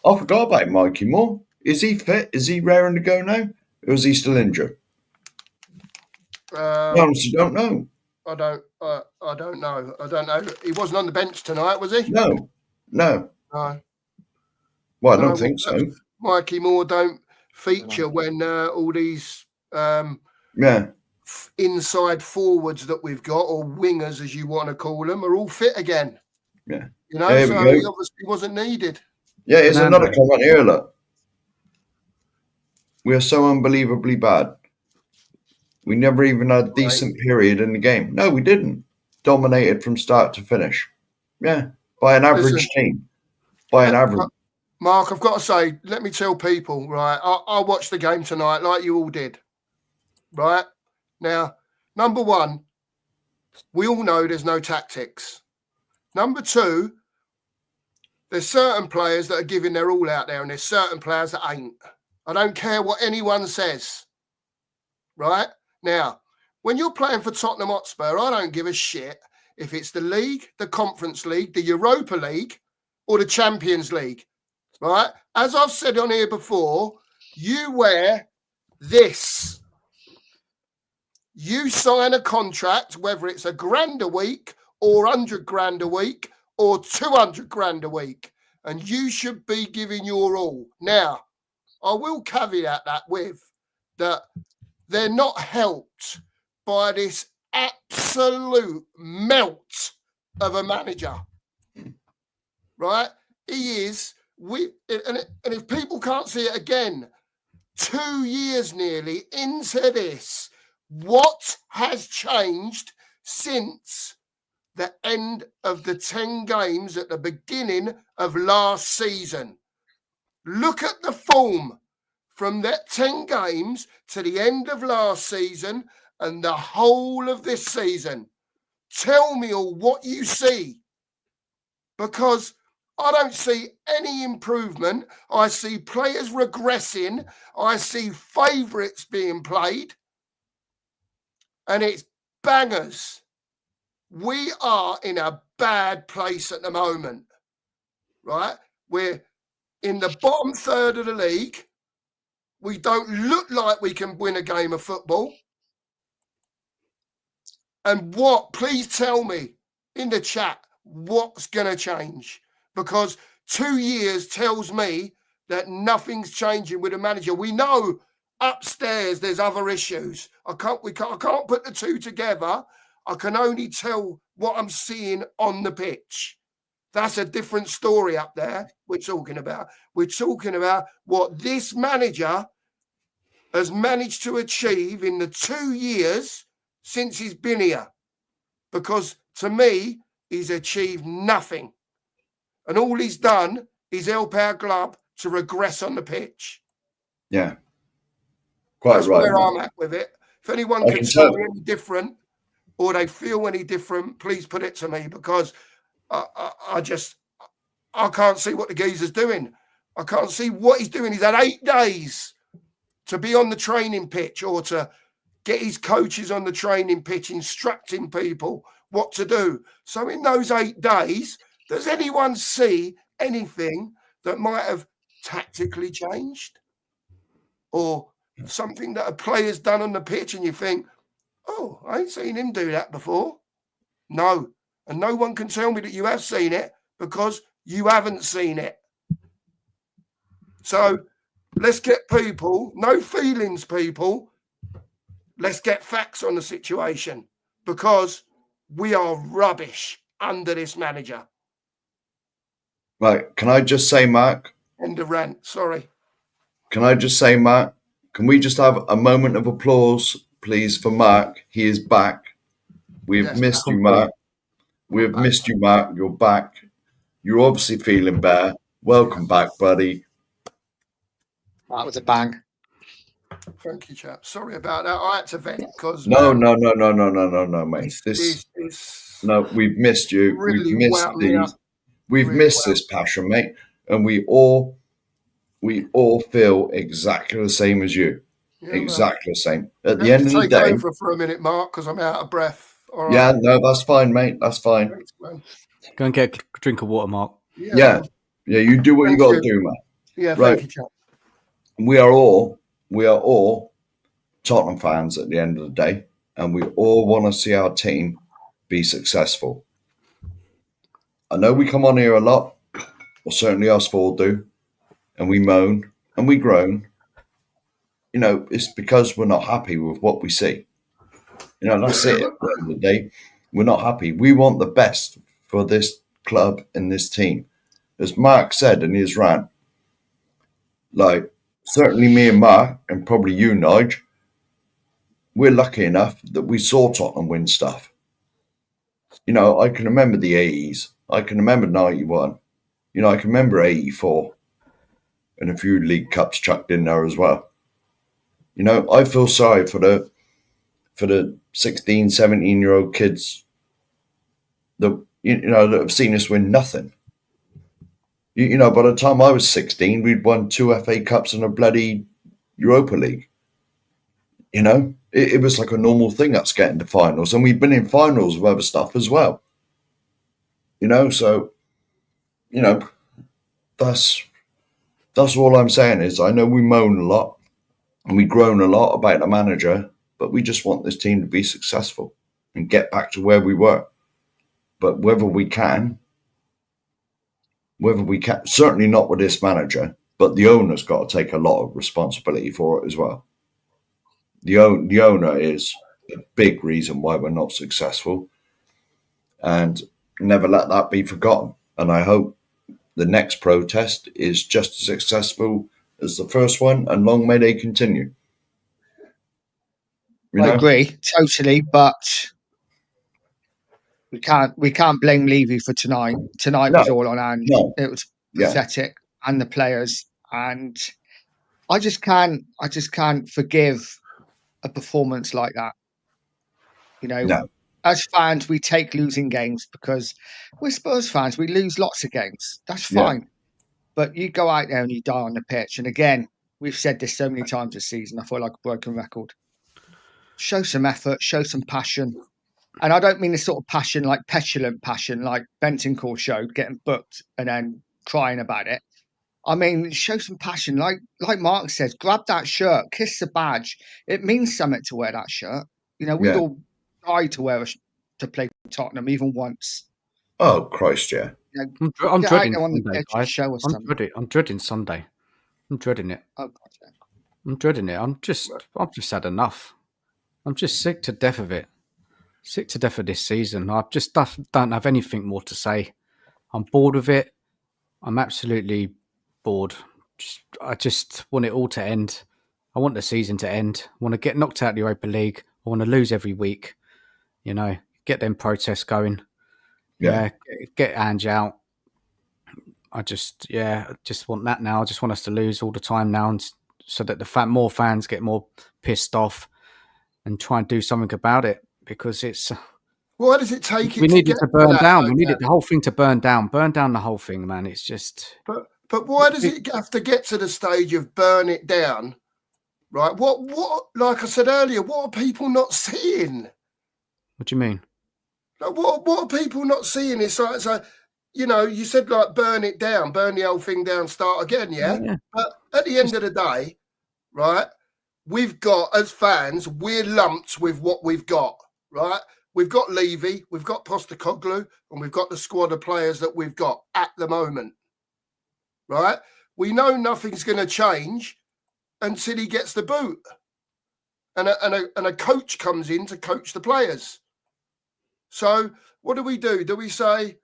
S2: I forgot about Mikey Moore. Is he fit? Is he raring to go now? Or is he still injured? I honestly don't know.
S1: I don't know. I don't know. He wasn't on the bench tonight, was he?
S2: No.
S1: No.
S2: Well, I don't think so.
S1: Mikey Moore don't feature when all these inside forwards that we've got, or wingers as you want to call them, are all fit again.
S2: Yeah.
S1: You know,
S2: There
S1: so
S2: we go.
S1: he obviously wasn't needed.
S2: Yeah, it's
S3: Fernando.
S2: another comment here, look. We are so unbelievably bad. We never even had a decent period in the game. No, we didn't. Dominated from start to finish. Yeah, by an average team. By an average.
S1: Mark, I've got to say, let me tell people, right, I watched the game tonight like you all did, right? Now, number one, we all know there's no tactics. Number two, there's certain players that are giving their all out there, and there's certain players that ain't. I don't care what anyone says, right? Now, when you're playing for Tottenham Hotspur, I don't give a shit if it's the league, the Conference League, the Europa League, or the Champions League, right? As I've said on here before, you wear this. You sign a contract, whether it's £1,000 a week or £100,000 a week or £200,000 a week, and you should be giving your all. Now, I will caveat that with that they're not helped by this absolute melt of a manager, right? He is, and if people can't see it again, 2 years nearly into this, what has changed since the end of the 10 games at the beginning of last season? Look at the form from that 10 games to the end of last season and the whole of this season. Tell me all what you see, because I don't see any improvement. I see players regressing. I see favourites being played, and it's bangers. We are in a bad place at the moment, right? We're in the bottom third of the league. We don't look like we can win a game of football. And please tell me in the chat, what's going to change? Because 2 years tells me that nothing's changing with the manager. We know upstairs there's other issues. I can't put the two together. I can only tell what I'm seeing on the pitch. That's a different story up there we're talking about. We're talking about what this manager has managed to achieve in the 2 years since he's been here. Because to me, he's achieved nothing. And all he's done is help our club to regress on the pitch.
S2: Yeah. Quite
S1: That's
S2: right.
S1: where I'm at with it. If anyone
S2: I
S1: can
S2: can
S1: tell
S2: tell.
S1: me any different, or they feel any different, please put it to me, because I can't see what the geezer's doing. I can't see what he's doing. He's had 8 days to be on the training pitch, or to get his coaches on the training pitch, instructing people what to do. So in those 8 days, does anyone see anything that might have tactically changed, or something that a player's done on the pitch and you think, oh, I ain't seen him do that before? No. And no one can tell me that you have seen it, because you haven't seen it. So let's get people, no feelings, people. Let's get facts on the situation, because we are rubbish under this manager.
S2: Right. Can I just say, Mark?
S1: End of rant. Sorry.
S2: Can I just say, Mark? Can we just have a moment of applause, please, for Mark? He is back. We've
S1: Yes,
S2: missed you, Mark. We've missed you, Mark. You're back. You're obviously feeling better. Welcome back, buddy.
S4: That was a bang.
S1: Thank you, chap. Sorry about that. I had to vent because
S2: No, mate. No, we've missed you.
S1: Really
S2: We've missed
S1: wound me up.
S2: these. We've
S1: Really
S2: missed
S1: wound
S2: this passion, mate. And we all feel exactly the same as you.
S1: Yeah,
S2: Exactly the same. At
S1: well,
S2: the end of the
S1: take
S2: day.
S1: over for a minute, Mark, because I'm out of breath. All right.
S2: Yeah, no, that's fine, mate. That's fine.
S1: Thanks, man.
S3: Go and get a drink of water, Mark.
S2: Yeah. You do what you got to do, man.
S1: Yeah,
S2: Right.
S1: thank you, chap.
S2: We are all Tottenham fans at the end of the day, and we all want to see our team be successful. I know we come on here a lot, or certainly us four do, and we moan and we groan. You know, it's because we're not happy with what we see. You know, that's it. At the end of the day, we're not happy. We want the best for this club and this team. As Mark said in his rant, like, certainly me and Mark, and probably you, Nige, we're lucky enough that we saw Tottenham win stuff. You know, I can remember the 80s. I can remember 91. You know, I can remember 84. And a few League Cups chucked in there as well. You know, I feel sorry for the 16, 17-year-old kids that, that have seen us win nothing. You know, by the time I was 16, we'd won 2 FA Cups and a bloody Europa League. You know, it was like a normal thing, us getting to finals. And we've been in finals with other stuff as well. You know, so, that's all I'm saying is I know we moan a lot and we groan a lot about the manager, but we just want this team to be successful and get back to where we were. But whether we can, certainly not with this manager, but the owner's got to take a lot of responsibility for it as well. The owner is a big reason why we're not successful, and never let that be forgotten. And I hope the next protest is just as successful as the first one, and long may they continue.
S4: I agree totally, but we can't blame Levy for tonight. Tonight was all on hand.
S2: No.
S4: It was pathetic, and the players, and I just can't forgive a performance like that. You know, as fans, we take losing games because we're Spurs fans. We lose lots of games. That's fine. But you go out there and you die on the pitch. And again, we've said this so many times this season. I feel like a broken record. Show some effort, show some passion. And I don't mean the sort of passion, like petulant passion, like Bentancur showed, getting booked and then crying about it. I mean, show some passion. Like Mark says, grab that shirt, kiss the badge. It means something to wear that shirt. You know, we'd all die to play for Tottenham even once.
S2: Oh, Christ, yeah.
S3: I'm dreading Sunday, guys. I'm dreading Sunday. I'm dreading it.
S4: Oh, God, yeah.
S3: I'm dreading it. I've just had enough. I'm just sick to death of it. Sick to death of this season. I just don't have anything more to say. I'm bored of it. I'm absolutely bored. I just want it all to end. I want the season to end. I want to get knocked out of the Europa League. I want to lose every week. You know, get them protests going. Yeah, get Ange out. I just want that now. I just want us to lose all the time now, and so that more fans get more pissed off. and try and do something about it, because it's
S1: Why does it take
S3: we
S1: it to
S3: need
S1: get
S3: it to
S1: to
S3: burn
S1: that,
S3: down.
S1: though,
S3: We need
S1: Dan?
S3: it, the whole thing to burn down the whole thing, man. It's just.
S1: But why does it have to get to the stage of burn it down? Right? What? Like I said earlier, what are people not seeing?
S3: What do you mean?
S1: Like, what are people not seeing? It's like, so, you know, you said like burn it down, burn the whole thing down, start again, yeah?
S3: Yeah.
S1: But at the end of the day, right, we've got, as fans, we're lumped with what we've got, right? We've got Levy, we've got Postecoglou, and we've got the squad of players that we've got at the moment, right? We know nothing's going to change until he gets the boot. And a coach comes in to coach the players. So what do we do? Do we say...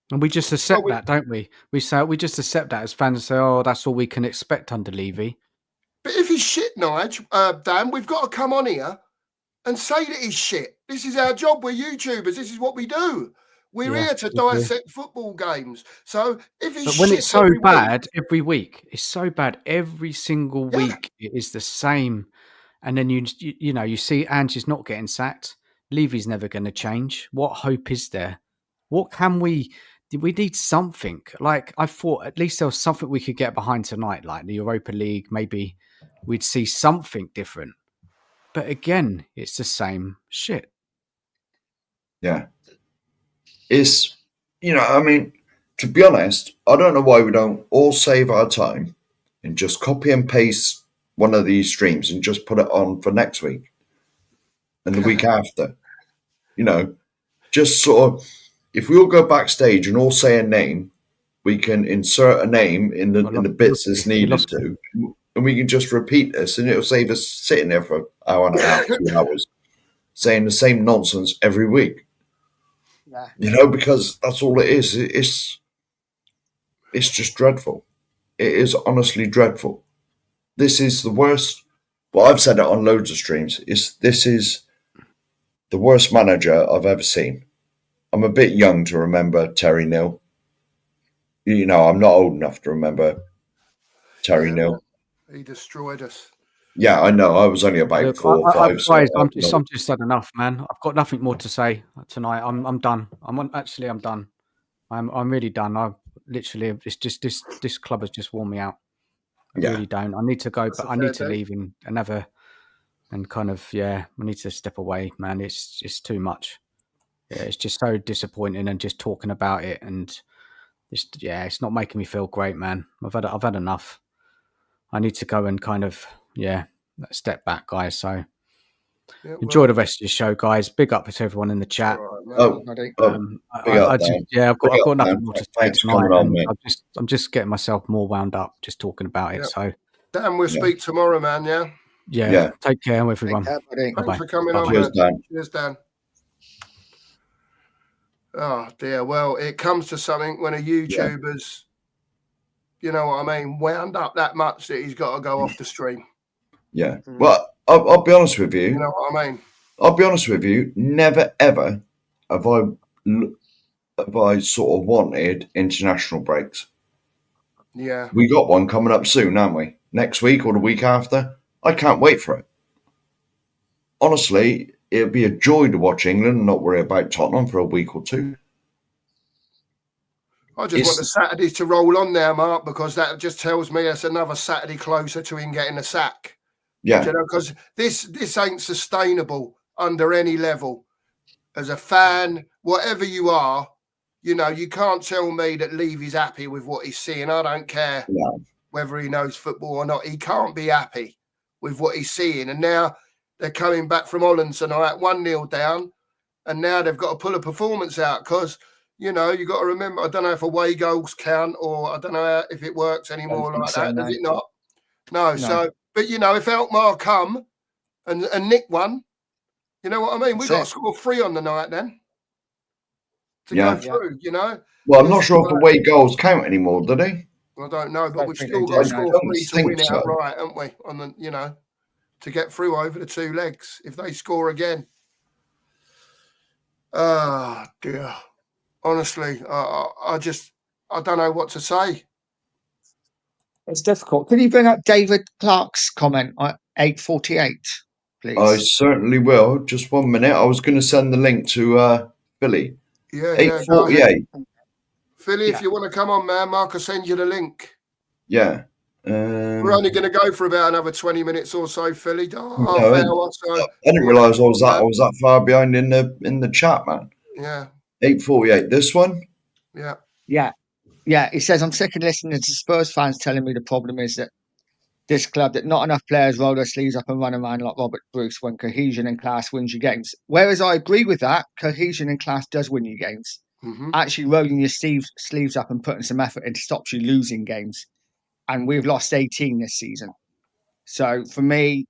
S3: And we just accept that, don't we? We just accept that as fans and say, oh, that's all we can expect under Levy.
S1: But if he's shit, Nige, Dan, we've got to come on here and say that he's shit. This is our job. We're YouTubers. This is what we do. We're here to dissect football games. So if he's
S3: but when
S1: shit
S3: it's so
S1: every
S3: bad every week, it's so bad every single week. It is the same. And then you know, you see Angie's not getting sacked. Levy's never going to change. What hope is there? What can we need something. Like, I thought at least there was something we could get behind tonight, like the Europa League. Maybe we'd see something different. But again, it's the same shit.
S2: Yeah. It's, you know, I mean, to be honest, I don't know why we don't all save our time and just copy and paste one of these streams and just put it on for next week and the week after. You know, just sort of, if we all go backstage and all say a name, we can insert a name in the bits that's needed to, and we can just repeat this, and it'll save us sitting there for an hour and a half, 2 hours, saying the same nonsense every week.
S4: Yeah.
S2: You know, because that's all it is. It's just dreadful. It is honestly dreadful. This is the worst. Well, I've said it on loads of streams. This is the worst manager I've ever seen. I'm a bit young to remember Terry Nil. You know, I'm not old enough to remember Terry Nil.
S1: He destroyed us.
S2: Yeah, I know. I was only about 4 or 5.
S3: Guys, I'm just had enough, man. I've got nothing more to say tonight. I'm done. I'm done. I'm really done. I literally, it's just this club has just worn me out. I really don't. I need to go, but I need to leave and kind of, I need to step away, man. It's too much. Yeah, it's just so disappointing, and just talking about it, and it's not making me feel great, man. I've had enough. I need to go and kind of step back, guys. So enjoy the rest of the show, guys. Big up to everyone in the chat.
S2: I've got
S3: nothing more to say tonight. I'm just getting myself more wound up just talking about it. So
S1: Dan, we'll speak tomorrow, man.
S2: Yeah.
S3: Take care, everyone.
S1: Thanks for coming on,
S2: Cheers,
S1: man.
S2: Dan.
S1: Cheers, Dan. Oh dear. Well, it comes to something when a YouTuber's, you know what I mean, wound up that much that he's got to go off the stream.
S2: Yeah. Well, I'll be honest with you.
S1: You know what I mean?
S2: I'll be honest with you. Never ever have I sort of wanted international breaks.
S1: Yeah.
S2: We got one coming up soon, haven't we? Next week or the week after. I can't wait for it. Honestly, it'd be a joy to watch England and not worry about Tottenham for a week or two.
S1: I just want the Saturdays to roll on now, Mark, because that just tells me it's another Saturday closer to him getting a sack.
S2: Yeah.
S1: You know, because this ain't sustainable under any level. As a fan, whatever you are, you know, you can't tell me that Levy's happy with what he's seeing. I don't care whether he knows football or not. He can't be happy with what he's seeing. And now they're coming back from Holland tonight, 1-0 down, and now they've got to pull a performance out because, you know, you got to remember, I don't know if away goals count, or I don't know if it works anymore like that. Does it not? No. So, but, you know, if Alkmaar come and Nick won, you know what I mean? We've got to score 3 on the night then to go through, you know?
S2: Well, I'm not sure if away goals count anymore, do they?
S1: I don't know, but we've still got to score 3 to win outright, haven't we? On the, you know, to get through over the 2 legs if they score again. Oh, dear. Honestly, I don't know what to say.
S4: It's difficult. Can you bring up David Clark's comment at 8:48?
S2: I
S4: please.
S2: certainly will. Just 1 minute. I was going to send the link to Billy.
S1: Yeah, go ahead.
S2: 8:48.
S1: Philly, if
S4: Yeah.
S1: you want to come on, man, Mark will send you the link.
S2: Yeah.
S1: We're only going to go for about another 20 minutes or so, Philly. Half
S2: No,
S1: hour. So
S2: I didn't realise I was that far behind in the chat, man.
S1: Yeah.
S2: 8:48. This one.
S1: Yeah.
S4: Yeah. He says, I'm sick of listening to Spurs fans telling me the problem is that this club, that not enough players roll their sleeves up and run around like Robert Bruce when cohesion and class wins your games. Whereas I agree with that, cohesion and class does win you games.
S1: Mm-hmm.
S4: Actually rolling your sleeves up and putting some effort in stops you losing games. And we've lost 18 this season. So for me,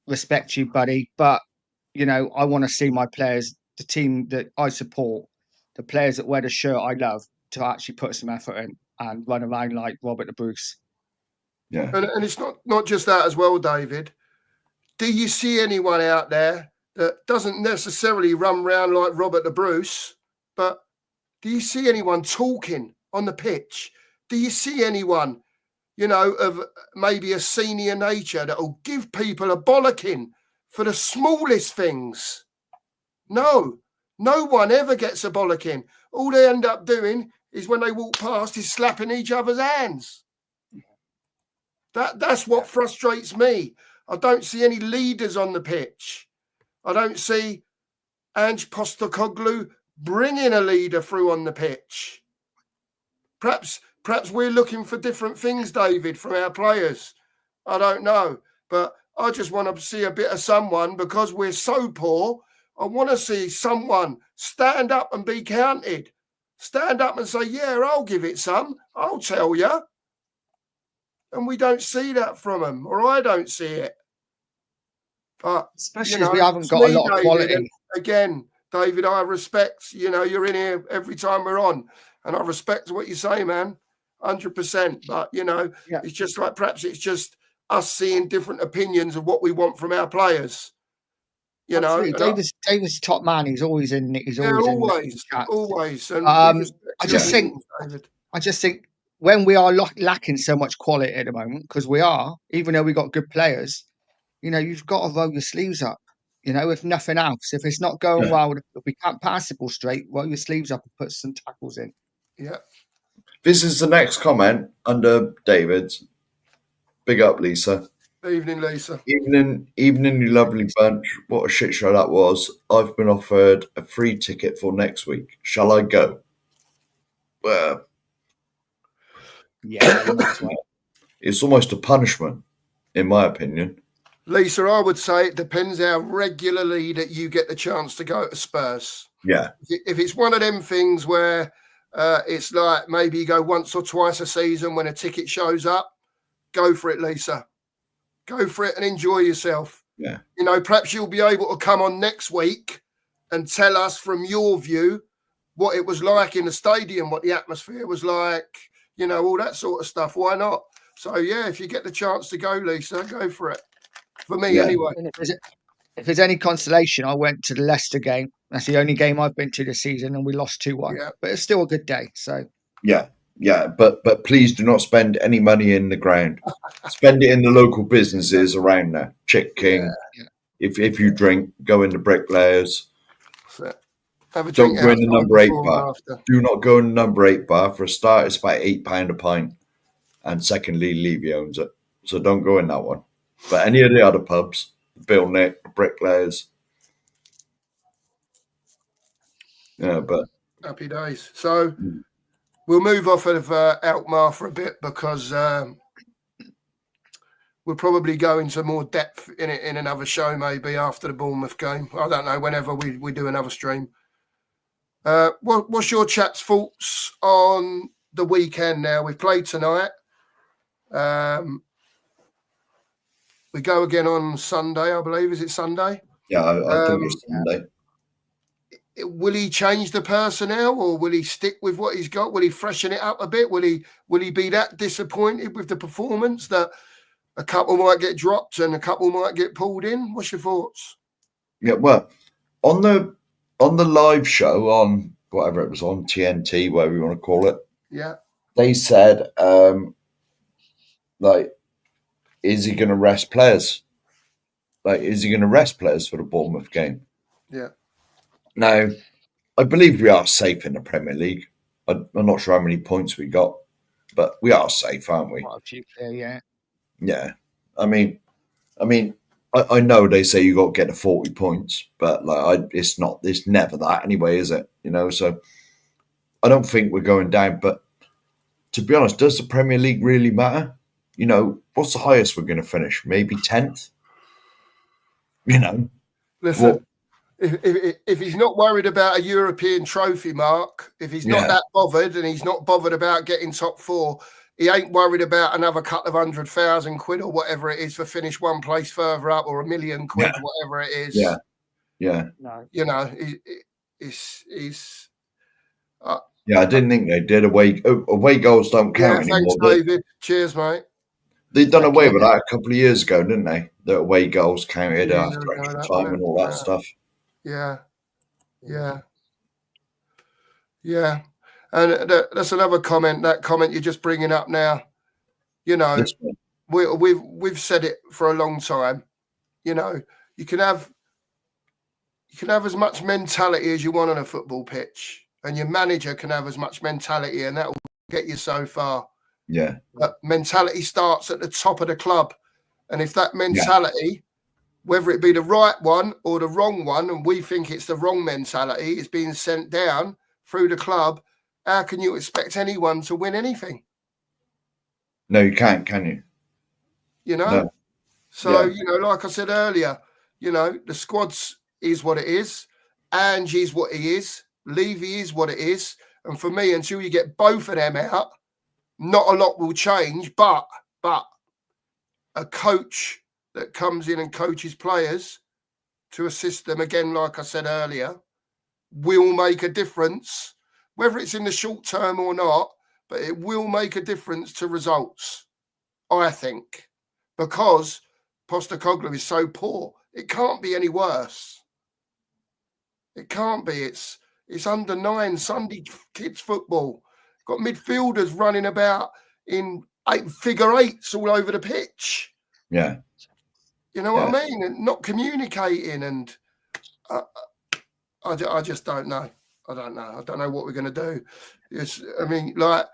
S4: respect you, buddy. But, I want to see my players, the team that I support, the players that wear the shirt I love, to actually put some effort in and run around like Robert the Bruce.
S2: Yeah.
S1: And it's not just that as well, David. Do you see anyone out there that doesn't necessarily run around like Robert the Bruce, but do you see anyone talking on the pitch? Do you see anyone, of maybe a senior nature that will give people a bollocking for the smallest things? No one ever gets a bollocking. All they end up doing is when they walk past is slapping each other's hands. That's what frustrates me. I don't see any leaders on the pitch. I don't see Ange Postecoglou bringing a leader through on the pitch. Perhaps we're looking for different things, David, from our players. I don't know. But I just want to see a bit of someone, because we're so poor. I want to see someone stand up and be counted. Stand up and say, yeah, I'll give it some. I'll tell you. And we don't see that from them, or I don't see it. But
S4: especially as we haven't got a lot of quality.
S1: Again, David, I respect, you're in here every time we're on, and I respect what you say, man, 100%. But, It's just like, perhaps it's just us seeing different opinions of what we want from our players.
S4: David's top man. He's always in. He's always in chat.
S1: Always. And
S4: I just think when we are lacking so much quality at the moment, because we are, even though we got good players, you've got to roll your sleeves up. If nothing else, if it's not going well, if we can't pass the ball straight, roll your sleeves up and put some tackles in.
S1: Yeah.
S2: This is the next comment under David's. Big up, Lisa.
S1: Evening, Lisa.
S2: Evening, you lovely bunch. What a shit show that was. I've been offered a free ticket for next week. Shall I go? Well,
S4: yeah, that's right.
S2: It's almost a punishment, in my opinion.
S1: Lisa, I would say it depends how regularly that you get the chance to go to Spurs.
S2: Yeah.
S1: If it's one of them things where it's like maybe you go once or twice a season when a ticket shows up, go for it, Lisa. Go for it and enjoy yourself.
S2: Yeah.
S1: Perhaps you'll be able to come on next week and tell us from your view what it was like in the stadium, what the atmosphere was like, all that sort of stuff. Why not? So, yeah, if you get the chance to go, Lisa, go for it. For me, anyway.
S4: If there's any consolation, I went to the Leicester game. That's the only game I've been to this season, and we lost 2-1.
S1: Yeah.
S4: But it's still a good day. So
S2: yeah. But please do not spend any money in the ground. Spend it in the local businesses around there. Chick King.
S1: Yeah.
S2: If you drink, go in the bricklayers.
S1: Have a
S2: Don't
S1: drink
S2: go in the number 8 bar.
S1: After.
S2: Do not go in the number 8 bar. For a start, it's about £8 a pint. And secondly, Levy owns it. So don't go in that one. But any of the other pubs, Bill Nick, bricklayers. Yeah, but
S1: happy days. So we'll move off of Alkmaar for a bit, because we'll probably go into more depth in it in another show, maybe after the Bournemouth game. I don't know, whenever we do another stream. What's your chat's thoughts on the weekend now? We've played tonight. We go again on Sunday, I believe. Is it Sunday?
S2: Yeah, I think it's Sunday.
S1: Will he change the personnel, or will he stick with what he's got? Will he freshen it up a bit? Will he be that disappointed with the performance that a couple might get dropped and a couple might get pulled in? What's your thoughts?
S2: Yeah, well, on the live show on whatever it was on TNT, whatever you want to call it,
S1: yeah,
S2: they said is he going to rest players? Like, is he going to rest players for the Bournemouth game?
S1: Yeah.
S2: Now, I believe we are safe in the Premier League. I'm not sure how many points we got, but we are safe, aren't we?
S4: Quite a few clear, yeah.
S2: Yeah. I mean, I know they say you got to get to 40 points, but it's never that anyway, is it? You know, so I don't think we're going down. But to be honest, does the Premier League really matter? You know, what's the highest we're going to finish? Maybe 10th? You know,
S1: Listen,
S2: well,
S1: if he's not worried about a European trophy, Mark, if he's not that bothered and he's not bothered about getting top 4, he ain't worried about another couple of 100,000 quid or whatever it is for finish one place further up, or £1 million, whatever it is.
S2: Yeah.
S4: No.
S1: You know, he's
S2: yeah, I didn't think they did. Away goals don't count anymore.
S1: Thanks, David. Cheers, mate.
S2: They'd done away with that a couple of years ago, didn't they? The away goals counted after extra time and all that stuff.
S1: Yeah. And that's another comment. That comment you're just bringing up now. You know, we've said it for a long time. You know, you can have as much mentality as you want on a football pitch, and your manager can have as much mentality, and that will get you so far.
S2: Yeah.
S1: But mentality starts at the top of the club, and if that mentality, whether it be the right one or the wrong one, and we think it's the wrong mentality, is being sent down through the club, how can you expect anyone to win anything?
S2: No, you can't, can you?
S1: You know? No. So, you know, like I said earlier, you know, the squad's is what it is. Angie's what he is. Levy is what it is. And for me, until you get both of them out, not a lot will change. But a coach that comes in and coaches players to assist them, again, like I said earlier, will make a difference, whether it's in the short term or not, but it will make a difference to results, I think, because Postecoglou is so poor. It can't be any worse. It can't be. It's under 9 Sunday kids football. Got midfielders running about in figure 8s all over the pitch.
S2: Yeah.
S1: You know what I mean? And not communicating, and I just don't know. I don't know what we're going to do. I mean, like,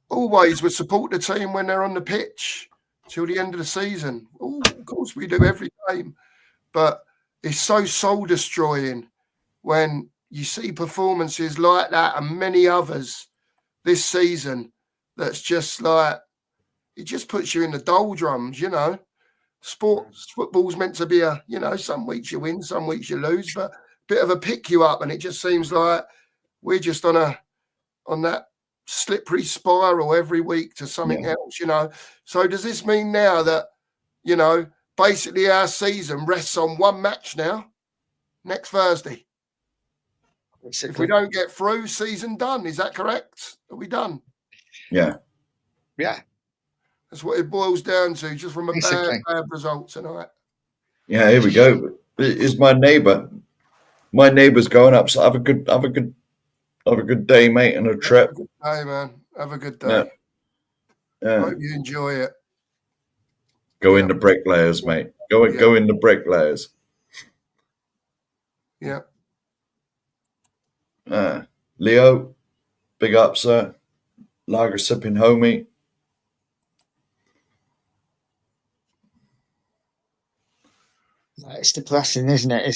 S1: always we support the team when they're on the pitch till the end of the season. Oh, of course we do every game. But it's so soul-destroying when you see performances like that and many others this season that's just like, it just puts you in the doldrums, you know. Football's meant to be some weeks you win, some weeks you lose, but a bit of a pick you up, and it just seems like we're just on that slippery spiral every week to something else, you know. So does this mean now that, you know, basically our season rests on one match now, next Thursday? Basically. If we don't get through, season done. Is that correct? Are we done?
S2: Yeah.
S4: Yeah.
S1: That's what it boils down to, just from a bad result tonight.
S2: Yeah, here we go. It's my neighbour. My neighbour's going up, so have a good day, mate, and a trip.
S1: Have a good day, man. Have a good day.
S2: Yeah.
S1: Hope you enjoy it.
S2: Go in the bricklayers, mate. Go in the bricklayers.
S1: Yeah.
S2: Leo, big up, sir. Lager sipping homie.
S4: It's depressing, isn't it?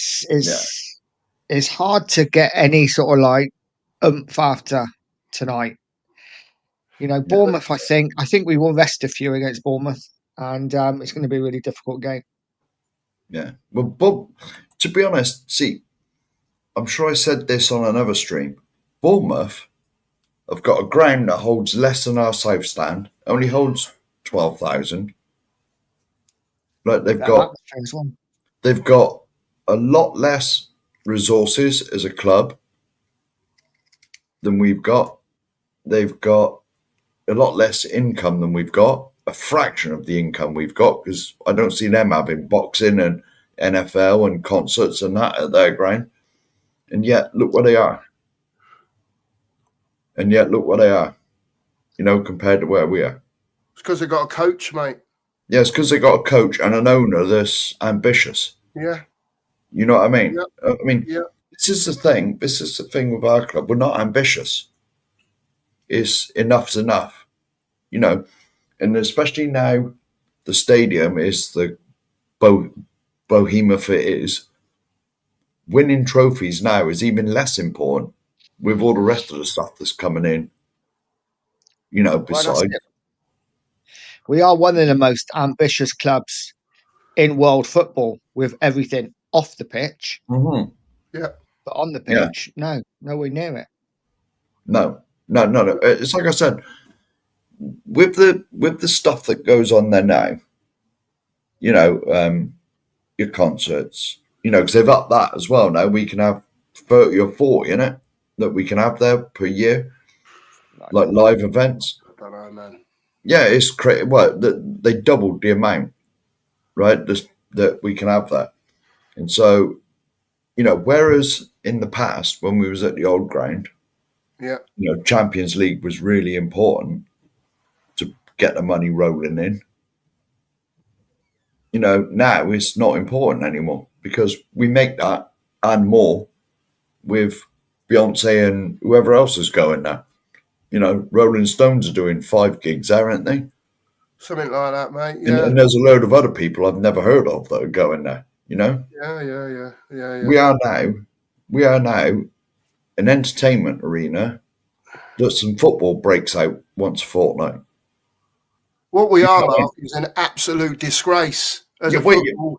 S4: It's hard to get any sort of like oomph after tonight. You know, Bournemouth. I think we will rest a few against Bournemouth, and it's going to be a really difficult game.
S2: Yeah. Well, Bob, to be honest, see, I'm sure I said this on another stream. Bournemouth have got a ground that holds less than our south stand. Only holds 12,000. Like they've got a lot less resources as a club than we've got. They've got a lot less income than we've got, a fraction of the income we've got, because I don't see them having boxing and NFL and concerts and that at their ground. And yet, look where they are. You know, compared to where we are.
S1: It's because they've got a coach, mate.
S2: Yeah, it's because they got a coach and an owner that's ambitious.
S1: Yeah,
S2: You know what I mean?
S1: yeah,
S2: I mean,
S1: yeah.
S2: this is the thing. This is the thing with our club. We're not ambitious. It's enough's enough. You know, and especially now, the stadium is the behemoth it is. Winning trophies now is even less important with all the rest of the stuff that's coming in. You know,
S4: Well, that's
S2: besides.
S4: it. We are one of the most ambitious clubs in world football with everything off the pitch,
S2: Mhm.
S1: Yeah.
S4: but on the
S2: Yeah.
S4: pitch, no, nowhere near it.
S2: No. No. It's like I said, with the stuff that goes on there now. You know, your concerts. You know, because they've upped that as well. Now we can have 30 or 40 in it that we can have there per year, like live events.
S1: I don't know, man.
S2: Yeah, it's crazy. Well, they doubled the amount, right? That we can have there, and so you know, whereas in the past when we was at the old ground,
S1: Yeah.
S2: you know, Champions League was really important to get the money rolling in. You know, now it's not important anymore because we make that and more with Beyonce and whoever else is going there. You know, Rolling Stones are doing 5 gigs there, aren't they?
S1: Something like that, mate. Yeah.
S2: And there's a load of other people I've never heard of that are going there. You know,
S1: Yeah.
S2: we are now an entertainment arena that some football breaks out once a fortnight.
S1: What we
S2: You
S1: are,
S2: know what I mean?
S1: Mark, is an absolute disgrace as
S2: Yeah,
S1: a
S2: well,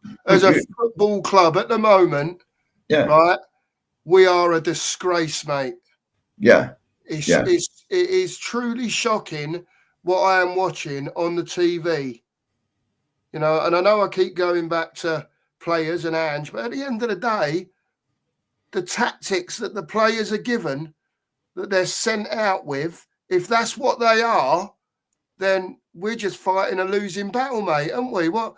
S1: football club at the moment,
S2: yeah,
S1: right? We are a disgrace, mate.
S2: yeah,
S1: It
S2: yeah,
S1: is truly shocking what I am watching on the TV. You know, and I know I keep going back to players and Ange, but at the end of the day, the tactics that the players are given, that they're sent out with, if that's what they are, then we're just fighting a losing battle, mate, aren't we? What?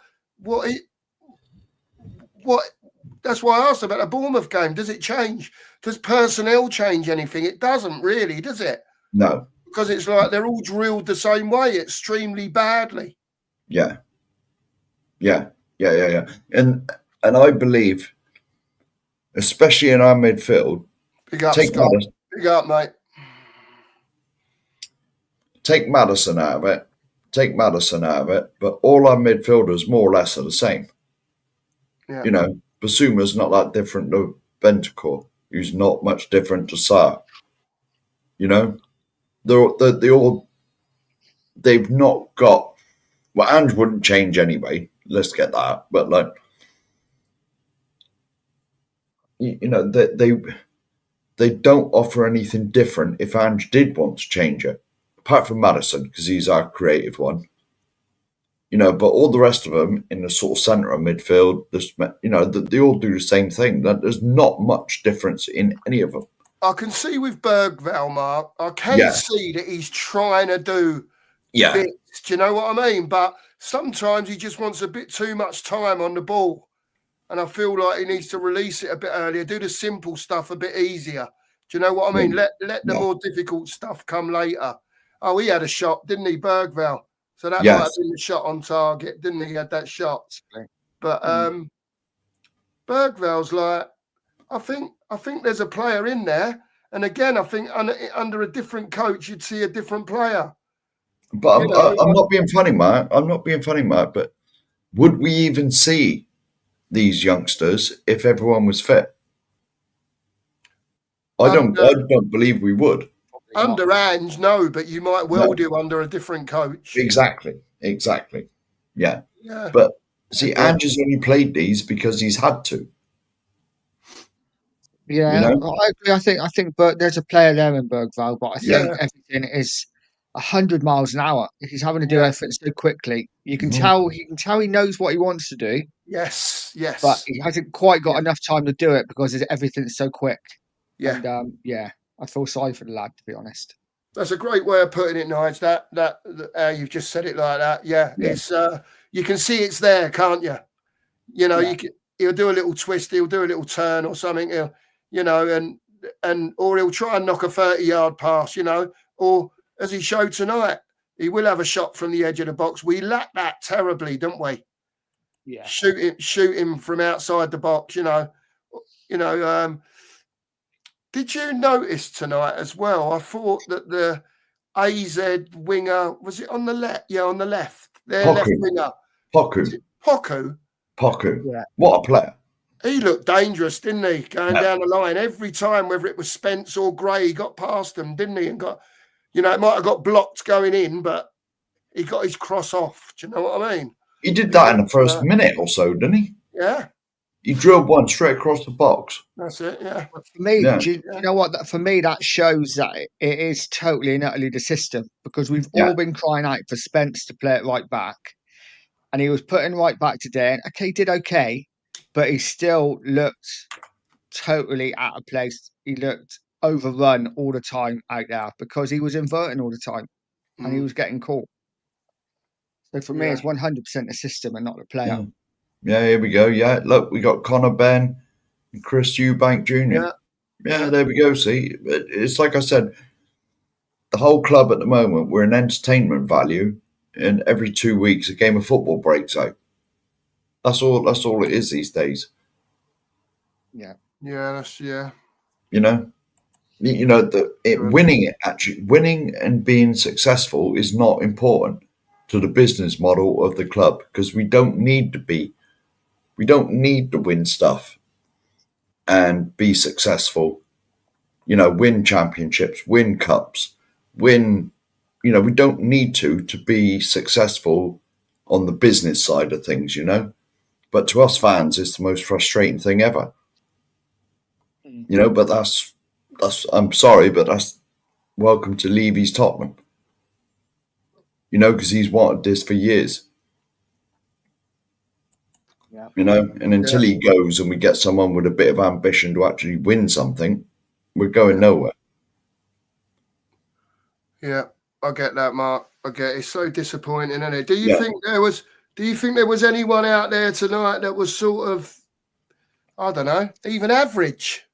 S1: That's why I asked about the Bournemouth game. Does it change? Does personnel change anything? It doesn't really, does it?
S2: no,
S1: Because it's like they're all drilled the same way, extremely badly.
S2: yeah, yeah, yeah. And I believe, especially in our midfield,
S1: Big up,
S2: take
S1: Scott.
S2: Madison,
S1: Big up, mate.
S2: take Madison out of it, but all our midfielders more or less are the same.
S1: Yeah.
S2: You know, Basuma's not that different to Bentancur, who's not much different to Sarr. You know, they've not got. Well, Ange wouldn't change anyway. Let's get that. But like, you know, they don't offer anything different. If Ange did want to change it, apart from Madison, because he's our creative one. You know, but all the rest of them in the sort of centre of midfield, you know, they all do the same thing. There's not much difference in any of them.
S1: I can see with Bergvall, Mark, I can
S2: Yeah.
S1: see that he's trying to do
S2: Yeah,
S1: bits. Do you know what I mean? But sometimes he just wants a bit too much time on the ball. And I feel like he needs to release it a bit earlier, do the simple stuff a bit easier. Do you know what I mean? Let the more difficult stuff come later. Oh, he had a shot, didn't he, Bergvall? So that might have
S2: yes,
S1: been the shot on target, didn't he? He had that shot. But Bergvall's like, I think there's a player in there. And again, I think under a different coach, you'd see a different player.
S2: but
S1: You know,
S2: I'm not being funny, Mark. I'm not being funny, Mark. But would we even see these youngsters if everyone was fit? I don't believe we would.
S1: under Ange, no, but you might well do under a different coach.
S2: Exactly. Yeah.
S1: Yeah.
S2: But see, Ange has only played these because he's had to.
S4: Yeah,
S2: You know?
S4: I agree. I think there's a player there in Bergvall, but I think
S1: Yeah.
S4: everything is 100 miles an hour. He's having to do everything so quickly. You can
S2: Mhm.
S4: tell. He can tell he knows what he wants to do,
S1: Yes.
S4: but he hasn't quite got enough time to do it because everything's so quick.
S1: Yeah.
S4: And I feel sorry for the lad, to be honest.
S1: That's a great way of putting it, Nige. That you've just said it like that. Yeah. It's you can see it's there, can't you? You know, he'll do a little twist, he'll do a little turn or something. Or he'll try and knock a 30-yard pass, you know, or as he showed tonight, He will have a shot from the edge of the box. We lack that terribly, don't we?
S4: Yeah.
S1: Shoot him from outside the box. Did you notice tonight as well? I thought that the AZ winger, was it on the left? Yeah, on the left. Their left winger.
S2: Poku.
S4: Yeah.
S2: What a player.
S1: He looked dangerous, didn't he? Going down the line every time, whether it was Spence or Gray, he got past them, didn't he? And got, it might have got blocked going in, but he got his cross off. Do you know what I mean?
S2: He did that in the first minute or so, didn't he?
S1: Yeah.
S2: He drilled one straight across the box.
S1: That's it, yeah.
S4: But for me, do you know what? For me, that shows that it is totally and utterly the system, because we've all been crying out for Spence to play it right back. And he was putting right back today. And okay, he did okay, but he still looked totally out of place. He looked overrun all the time out there because he was inverting all the time and he was getting caught. So for me, it's 100% the system and not the player.
S2: Yeah, here we go. Yeah, look, we got Connor Ben and Chris Eubank Jr. Yeah, there we go. See, it's like I said, the whole club at the moment, we're an entertainment value, and every 2 weeks a game of football breaks out. That's all it is these days.
S1: Yeah.
S2: Winning and being successful is not important to the business model of the club, because we don't need to win stuff and be successful, win championships, win cups, win, we don't need to be successful on the business side of things, but to us fans, it's the most frustrating thing ever, but that's, I'm sorry, but that's welcome to Levy's Tottenham, because he's wanted this for years. And until he goes and we get someone with a bit of ambition to actually win something, we're going nowhere.
S1: Yeah, I get that, Mark. I get it. It's so disappointing, isn't it? Do you think there was anyone out there tonight that was sort of, I don't know, even average?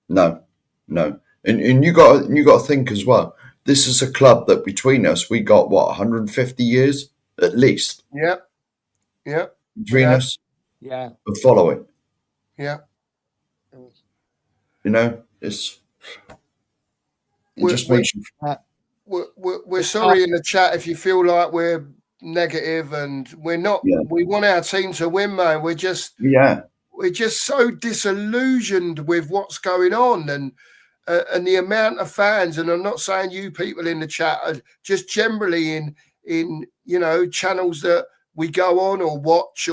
S2: No. And you got to think as well. This is a club that between us we got 150 years at least.
S1: Yeah.
S2: Between us.
S4: Yeah.
S2: And follow it.
S1: Yeah.
S2: It just makes you.
S1: We're sorry in the chat if you feel like we're negative, and we're not. Yeah. We want our team to win, man. We're just so disillusioned with what's going on, and the amount of fans. And I'm not saying you people in the chat, are just generally in channels that we go on or watch,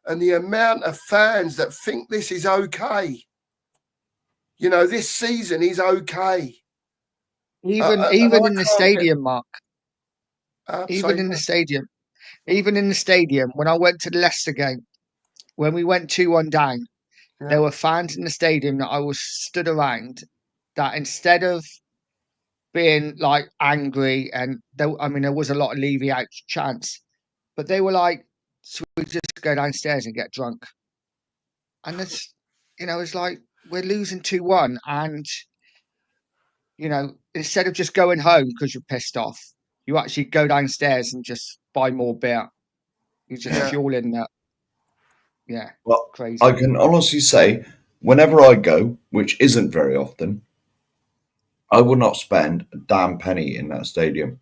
S1: and the amount of fans that think this is okay. This season is okay.
S4: Even in the stadium, Mark. Even in the stadium, when I went to the Leicester game, when we went 2-1 down, there were fans in the stadium that I was stood around that instead of being like angry, and there was a lot of Levy out chants, but they were like, "So we just go downstairs and get drunk." And it's, it's like we're losing 2-1, and instead of just going home because you're pissed off, you actually go downstairs and just buy more beer. You're just fueling that. Yeah.
S2: Well,
S4: crazy.
S2: I can honestly say, whenever I go, which isn't very often, I will not spend a damn penny in that stadium.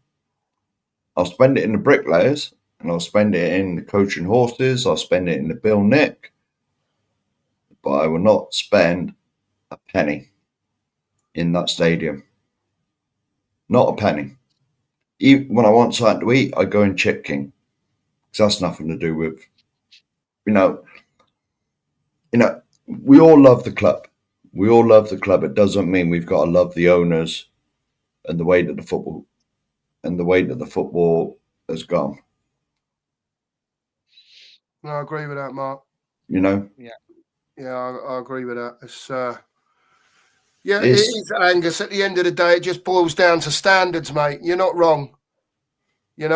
S2: I'll spend it in the bricklayers, and I'll spend it in the Coach and Horses. I'll spend it in the Bill Nick, but I will not spend a penny in that stadium. Not a penny. Even when I want something to eat, I go in Chip King, because that's nothing to do with, we all love the club. We all love the club. It doesn't mean we've got to love the owners and the way that the football has gone.
S1: No, I agree with that, Mark.
S4: Yeah.
S1: Yeah, I agree with that. It is, Angus. At the end of the day, it just boils down to standards, mate. You're not wrong.
S2: There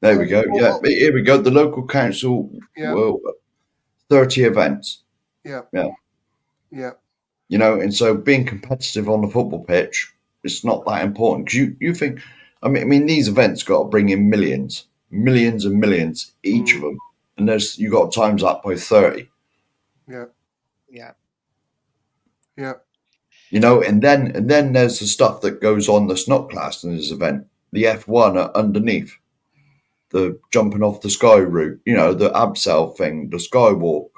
S2: we go. Yeah, here we go. The local council, 30 events.
S1: Yeah.
S2: And so being competitive on the football pitch it's not that important because you think. I mean, these events got to bring in millions and millions each of them, and you got to times that by 30.
S1: Yeah.
S4: Yeah.
S1: Yeah.
S2: You know, and then there's the stuff that goes on that's not classed in this event. The F1 underneath, the jumping off the sky route, you know, the abseil thing, the skywalk,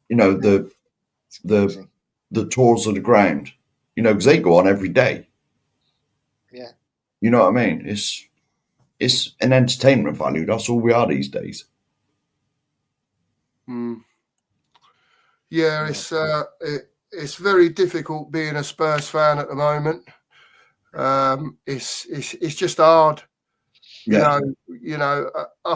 S2: you know, the tours of the ground, you know, because they go on every day.
S4: Yeah.
S2: You know what I mean? It's an entertainment value. That's all we are these days.
S1: Yeah, it's very difficult being a Spurs fan at the moment. It's just hard. You know. I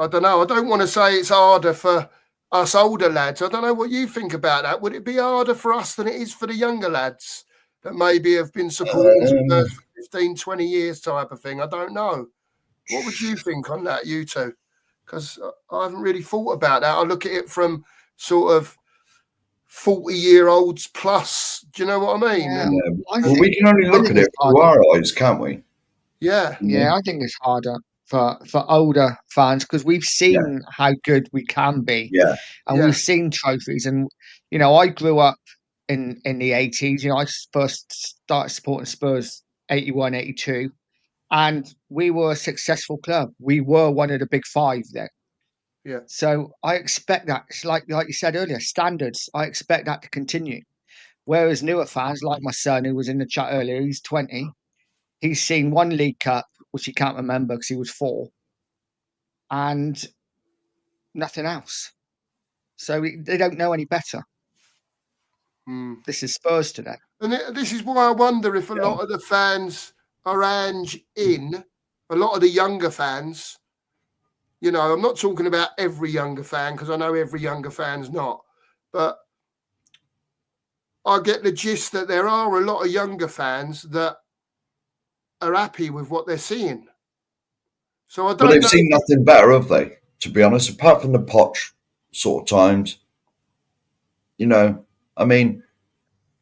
S1: don't know. I don't want to say it's harder for us older lads. I don't know what you think about that. Would it be harder for us than it is for the younger lads that maybe have been supporting Spurs for 15, 20 years type of thing? I don't know. What would you think on that, you two? Because I haven't really thought about that. I look at it from sort of 40-year-olds plus. Do you know what I mean?
S4: Yeah.
S1: And,
S2: Well, we can only look at it through our eyes, can't we?
S1: yeah.
S4: Yeah, I think it's harder for older fans because we've seen how good we can be.
S2: Yeah.
S4: And we've seen trophies. And, you know, I grew up in the 80s. You know, I first started supporting Spurs 81, 82. And we were a successful club. We were one of the big five then.
S1: Yeah.
S4: So I expect that. It's like you said earlier, standards. I expect that to continue. Whereas newer fans, like my son who was in the chat earlier, he's 20. He's seen one League Cup, which he can't remember because he was 4, and nothing else. So they don't know any better. This is Spurs today.
S1: And this is why I wonder if a lot of the fans are a lot of the younger fans. You know, I'm not talking about every younger fan because I know every younger fan's not. But I get the gist that there are a lot of younger fans that are happy with what they're seeing. So I don't know.
S2: But they've seen nothing better, have they? To be honest, apart from the Poch sort of times. You know, I mean,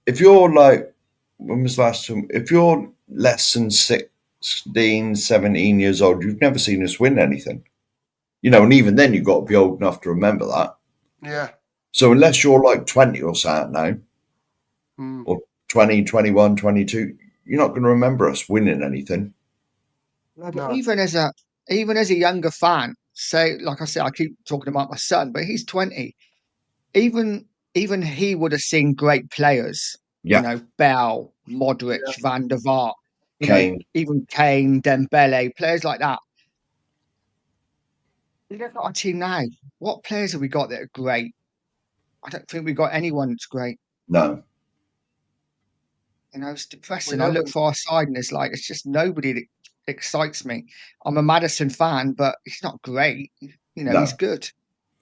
S2: if you're like, when was the last time? If you're less than 16, 17 years old, you've never seen us win anything. You know, and even then you've got to be old enough to remember that.
S1: Yeah.
S2: So unless you're like 20 or something now, or 20, 21, 22, you're not going to remember us winning anything.
S4: No. Even as a younger fan, say, like I said, I keep talking about my son, but he's 20. Even he would have seen great players.
S2: Yeah.
S4: You know, Bell, Modric, Van der Vaart,
S2: Kane.
S4: know, even Kane, Dembele, players like that. You look at our team now. What players have we got that are great? I don't think we've got anyone that's great.
S2: No.
S4: You know, it's depressing. I look for our side and it's just nobody that excites me. I'm a Maddison fan, but he's not great. You know, he's good.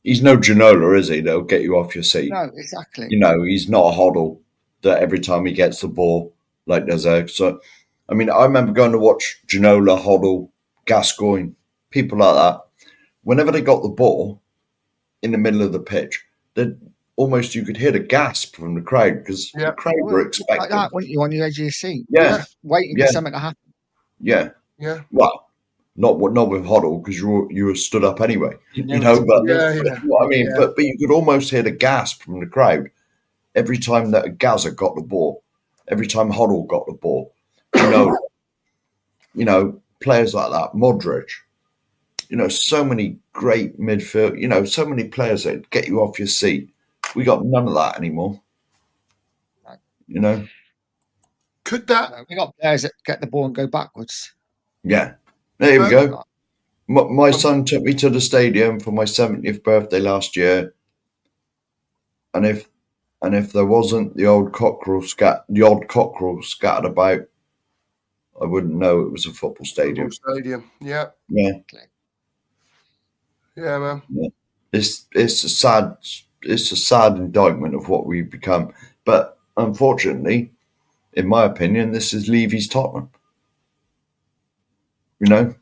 S2: He's no Ginola, is he? That'll get you off your seat.
S4: No, exactly.
S2: You know, he's not a Hoddle that every time he gets the ball, like there's a. So, I mean, I remember going to watch Ginola, Hoddle, Gascoigne, people like that. Whenever they got the ball in the middle of the pitch, almost you could hear the gasp from the crowd because the crowd were expecting.
S4: Like that, weren't you, on your edge of your seat?
S2: Yeah.
S4: Waiting for something to happen.
S2: Yeah.
S1: Yeah.
S2: Well, not with Hoddle because you were stood up anyway. You know, but what I mean, but you could almost hear the gasp from the crowd every time that a Gaza got the ball, every time Hoddle got the ball. You know, players like that, Modric. You know, so many great midfield. You know, so many players that get you off your seat. We got none of that anymore. You know,
S1: could that?
S4: We got players that get the ball and go backwards.
S2: Yeah, there we go. My son took me to the stadium for my 70th birthday last year, and if there wasn't the odd cockerel scattered about, I wouldn't know it was a football stadium.
S1: Yeah.
S2: Yeah.
S1: Yeah, man.
S2: Yeah. It's a sad indictment of what we've become. But unfortunately, in my opinion, this is Levy's Tottenham. You know,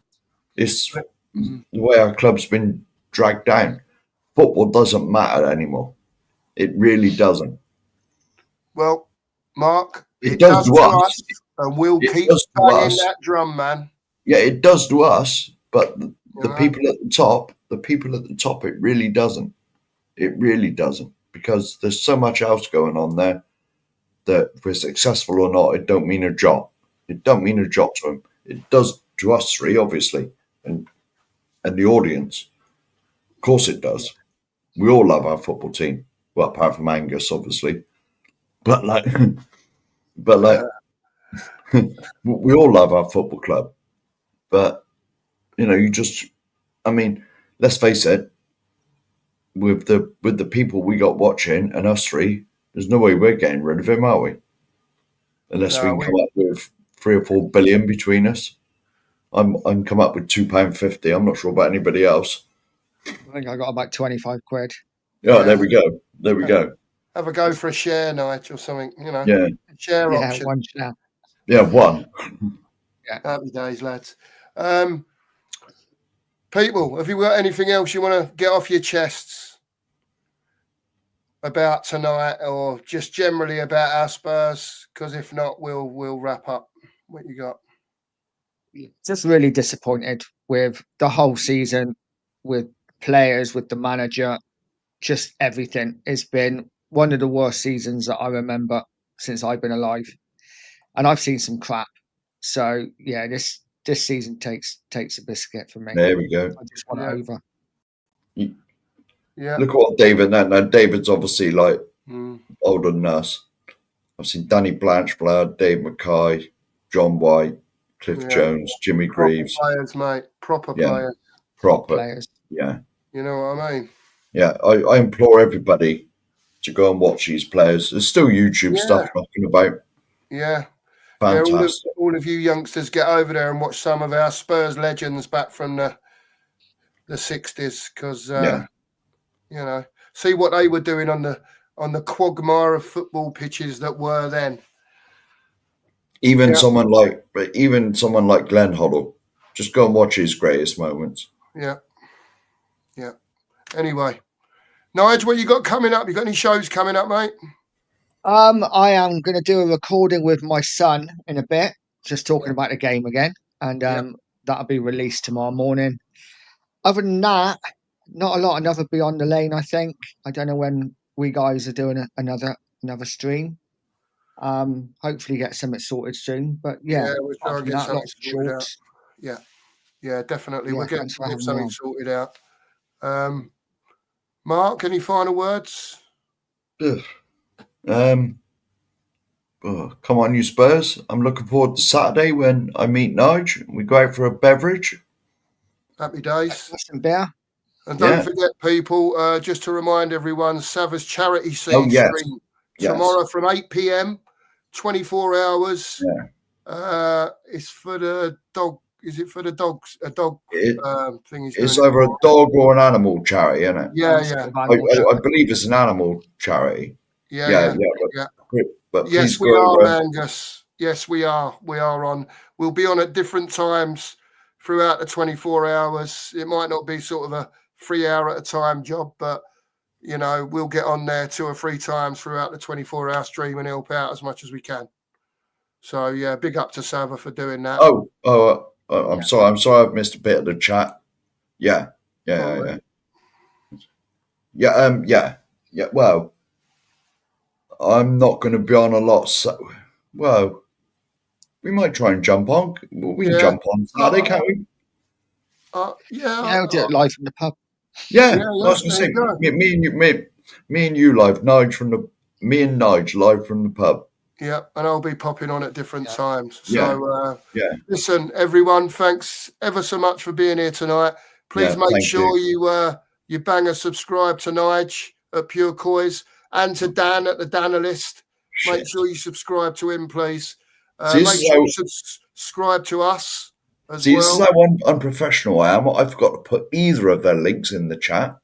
S2: it's the way our club's been dragged down. Football doesn't matter anymore. It really doesn't.
S1: Well, Mark,
S2: It does to us.
S1: and we'll
S2: It
S1: keep
S2: does to
S1: banging
S2: us.
S1: that drum, man.
S2: Yeah, it does to us, but the
S1: know?
S2: people at the top, it really doesn't. It really doesn't, because there's so much else going on there that if we're successful or not, it don't mean a jot. It don't mean a jot to them. It does to us three, obviously, and the audience. Of course it does. We all love our football team. Well, apart from Angus, obviously. But like we all love our football club. But I mean, let's face it, with the people we got watching and us three, there's no way we're getting rid of him, are we? Unless we can come up with 3 or 4 billion between us. I'm come up with £2.50. I'm not sure about anybody else.
S4: I think I got about 25 quid.
S2: Yeah, there we go. There we go.
S1: Have a go for a share night or something,
S2: Yeah.
S1: Share
S4: Yeah,
S1: option.
S4: one share.
S2: Yeah, one.
S1: Happy days, lads. People, have you got anything else you want to get off your chests about tonight, or just generally about our Spurs? Because if not, we'll wrap up. What you got?
S4: Just really disappointed with the whole season, with players, with the manager, just everything. It's been one of the worst seasons that I remember since I've been alive, and I've seen some crap. So yeah, this season takes a biscuit for me.
S2: There we go.
S4: I just want it over.
S1: Yeah.
S2: Look at what David. Now David's obviously like older than us. I've seen Danny Blanchflower, Dave Mackay, John White, Cliff Jones, Jimmy Greaves.
S1: Players, mate. Proper players.
S2: Proper
S4: players.
S2: Yeah.
S1: You know what I mean?
S2: Yeah. I implore everybody to go and watch these players. There's still YouTube stuff knocking about.
S1: Yeah.
S2: Fantastic.
S1: Yeah, all of you youngsters get over there and watch some of our Spurs legends back from the 60s, because see what they were doing on the quagmire of football pitches that were then.
S2: Even someone like Glenn Hoddle, just go and watch his greatest moments.
S1: Yeah. Anyway, Nigel, what you got coming up? You got any shows coming up, mate?
S4: I am going to do a recording with my son in a bit, just talking about the game again, and that'll be released tomorrow morning. Other than that, not a lot. Another Beyond the Lane, I think. I don't know when we guys are doing another stream. Hopefully get something sorted soon. But
S1: we'll try and get something
S4: lots of
S1: sorted out.
S4: shorts.
S1: Yeah, definitely.
S4: Yeah,
S1: we'll get
S4: something
S1: sorted out. Mark, any final words?
S2: Come on, you Spurs. I'm looking forward to Saturday when I meet Nige and we go out for a beverage.
S1: Happy days.
S4: Some beer.
S1: And don't forget, people, just to remind everyone, Sava's charity stream tomorrow from 8 p.m, 24 hours. It's for the dog. Is it for the dogs? A dog thing he's doing.
S2: It's either a dog or an animal charity, isn't it?
S1: Yeah.
S2: I believe it's an animal charity. Yeah. But
S1: yes, we are, Angus. Yes, we are. We are on. We'll be on at different times throughout the 24 hours. It might not be sort of a 3 hour at a time job, but we'll get on there 2 or 3 times throughout the 24-hour stream and help out as much as we can. So yeah, big up to Sava for doing that.
S2: I'm sorry. I've missed a bit of the chat. Yeah. Well, I'm not going to be on a lot. So, well, we might try and jump on. We can jump on Saturday, can't we?
S4: I'll do it live from the pub.
S2: Yeah, I was going to say, me and you live. Me and Nige live from the pub.
S1: Yeah, and I'll be popping on at different times. So, listen, everyone, thanks ever so much for being here tonight. Please make sure you bang a subscribe to Nige at Pure Coys and to Dan at the Danalist. Make sure you subscribe to him, please. Make sure you subscribe to us as well.
S2: This is how unprofessional I am. I forgot to put either of their links in the chat.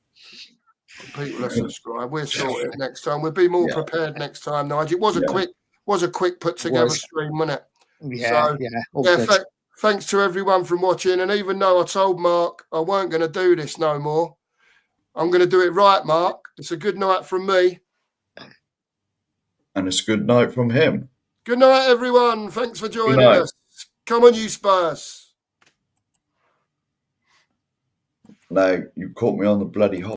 S1: People are subscribed. We'll sort it next time. We'll be more prepared next time, Nigel. It was a quick put together stream, wasn't it? Thanks to everyone from watching. And even though I told Mark I weren't going to do this no more, I'm going to do it right, Mark. It's a good night from me.
S2: And it's a good night from him.
S1: Good night, everyone. Thanks for joining
S2: night.
S1: us. Come on, you Spurs.
S2: No, you caught me on the bloody hop.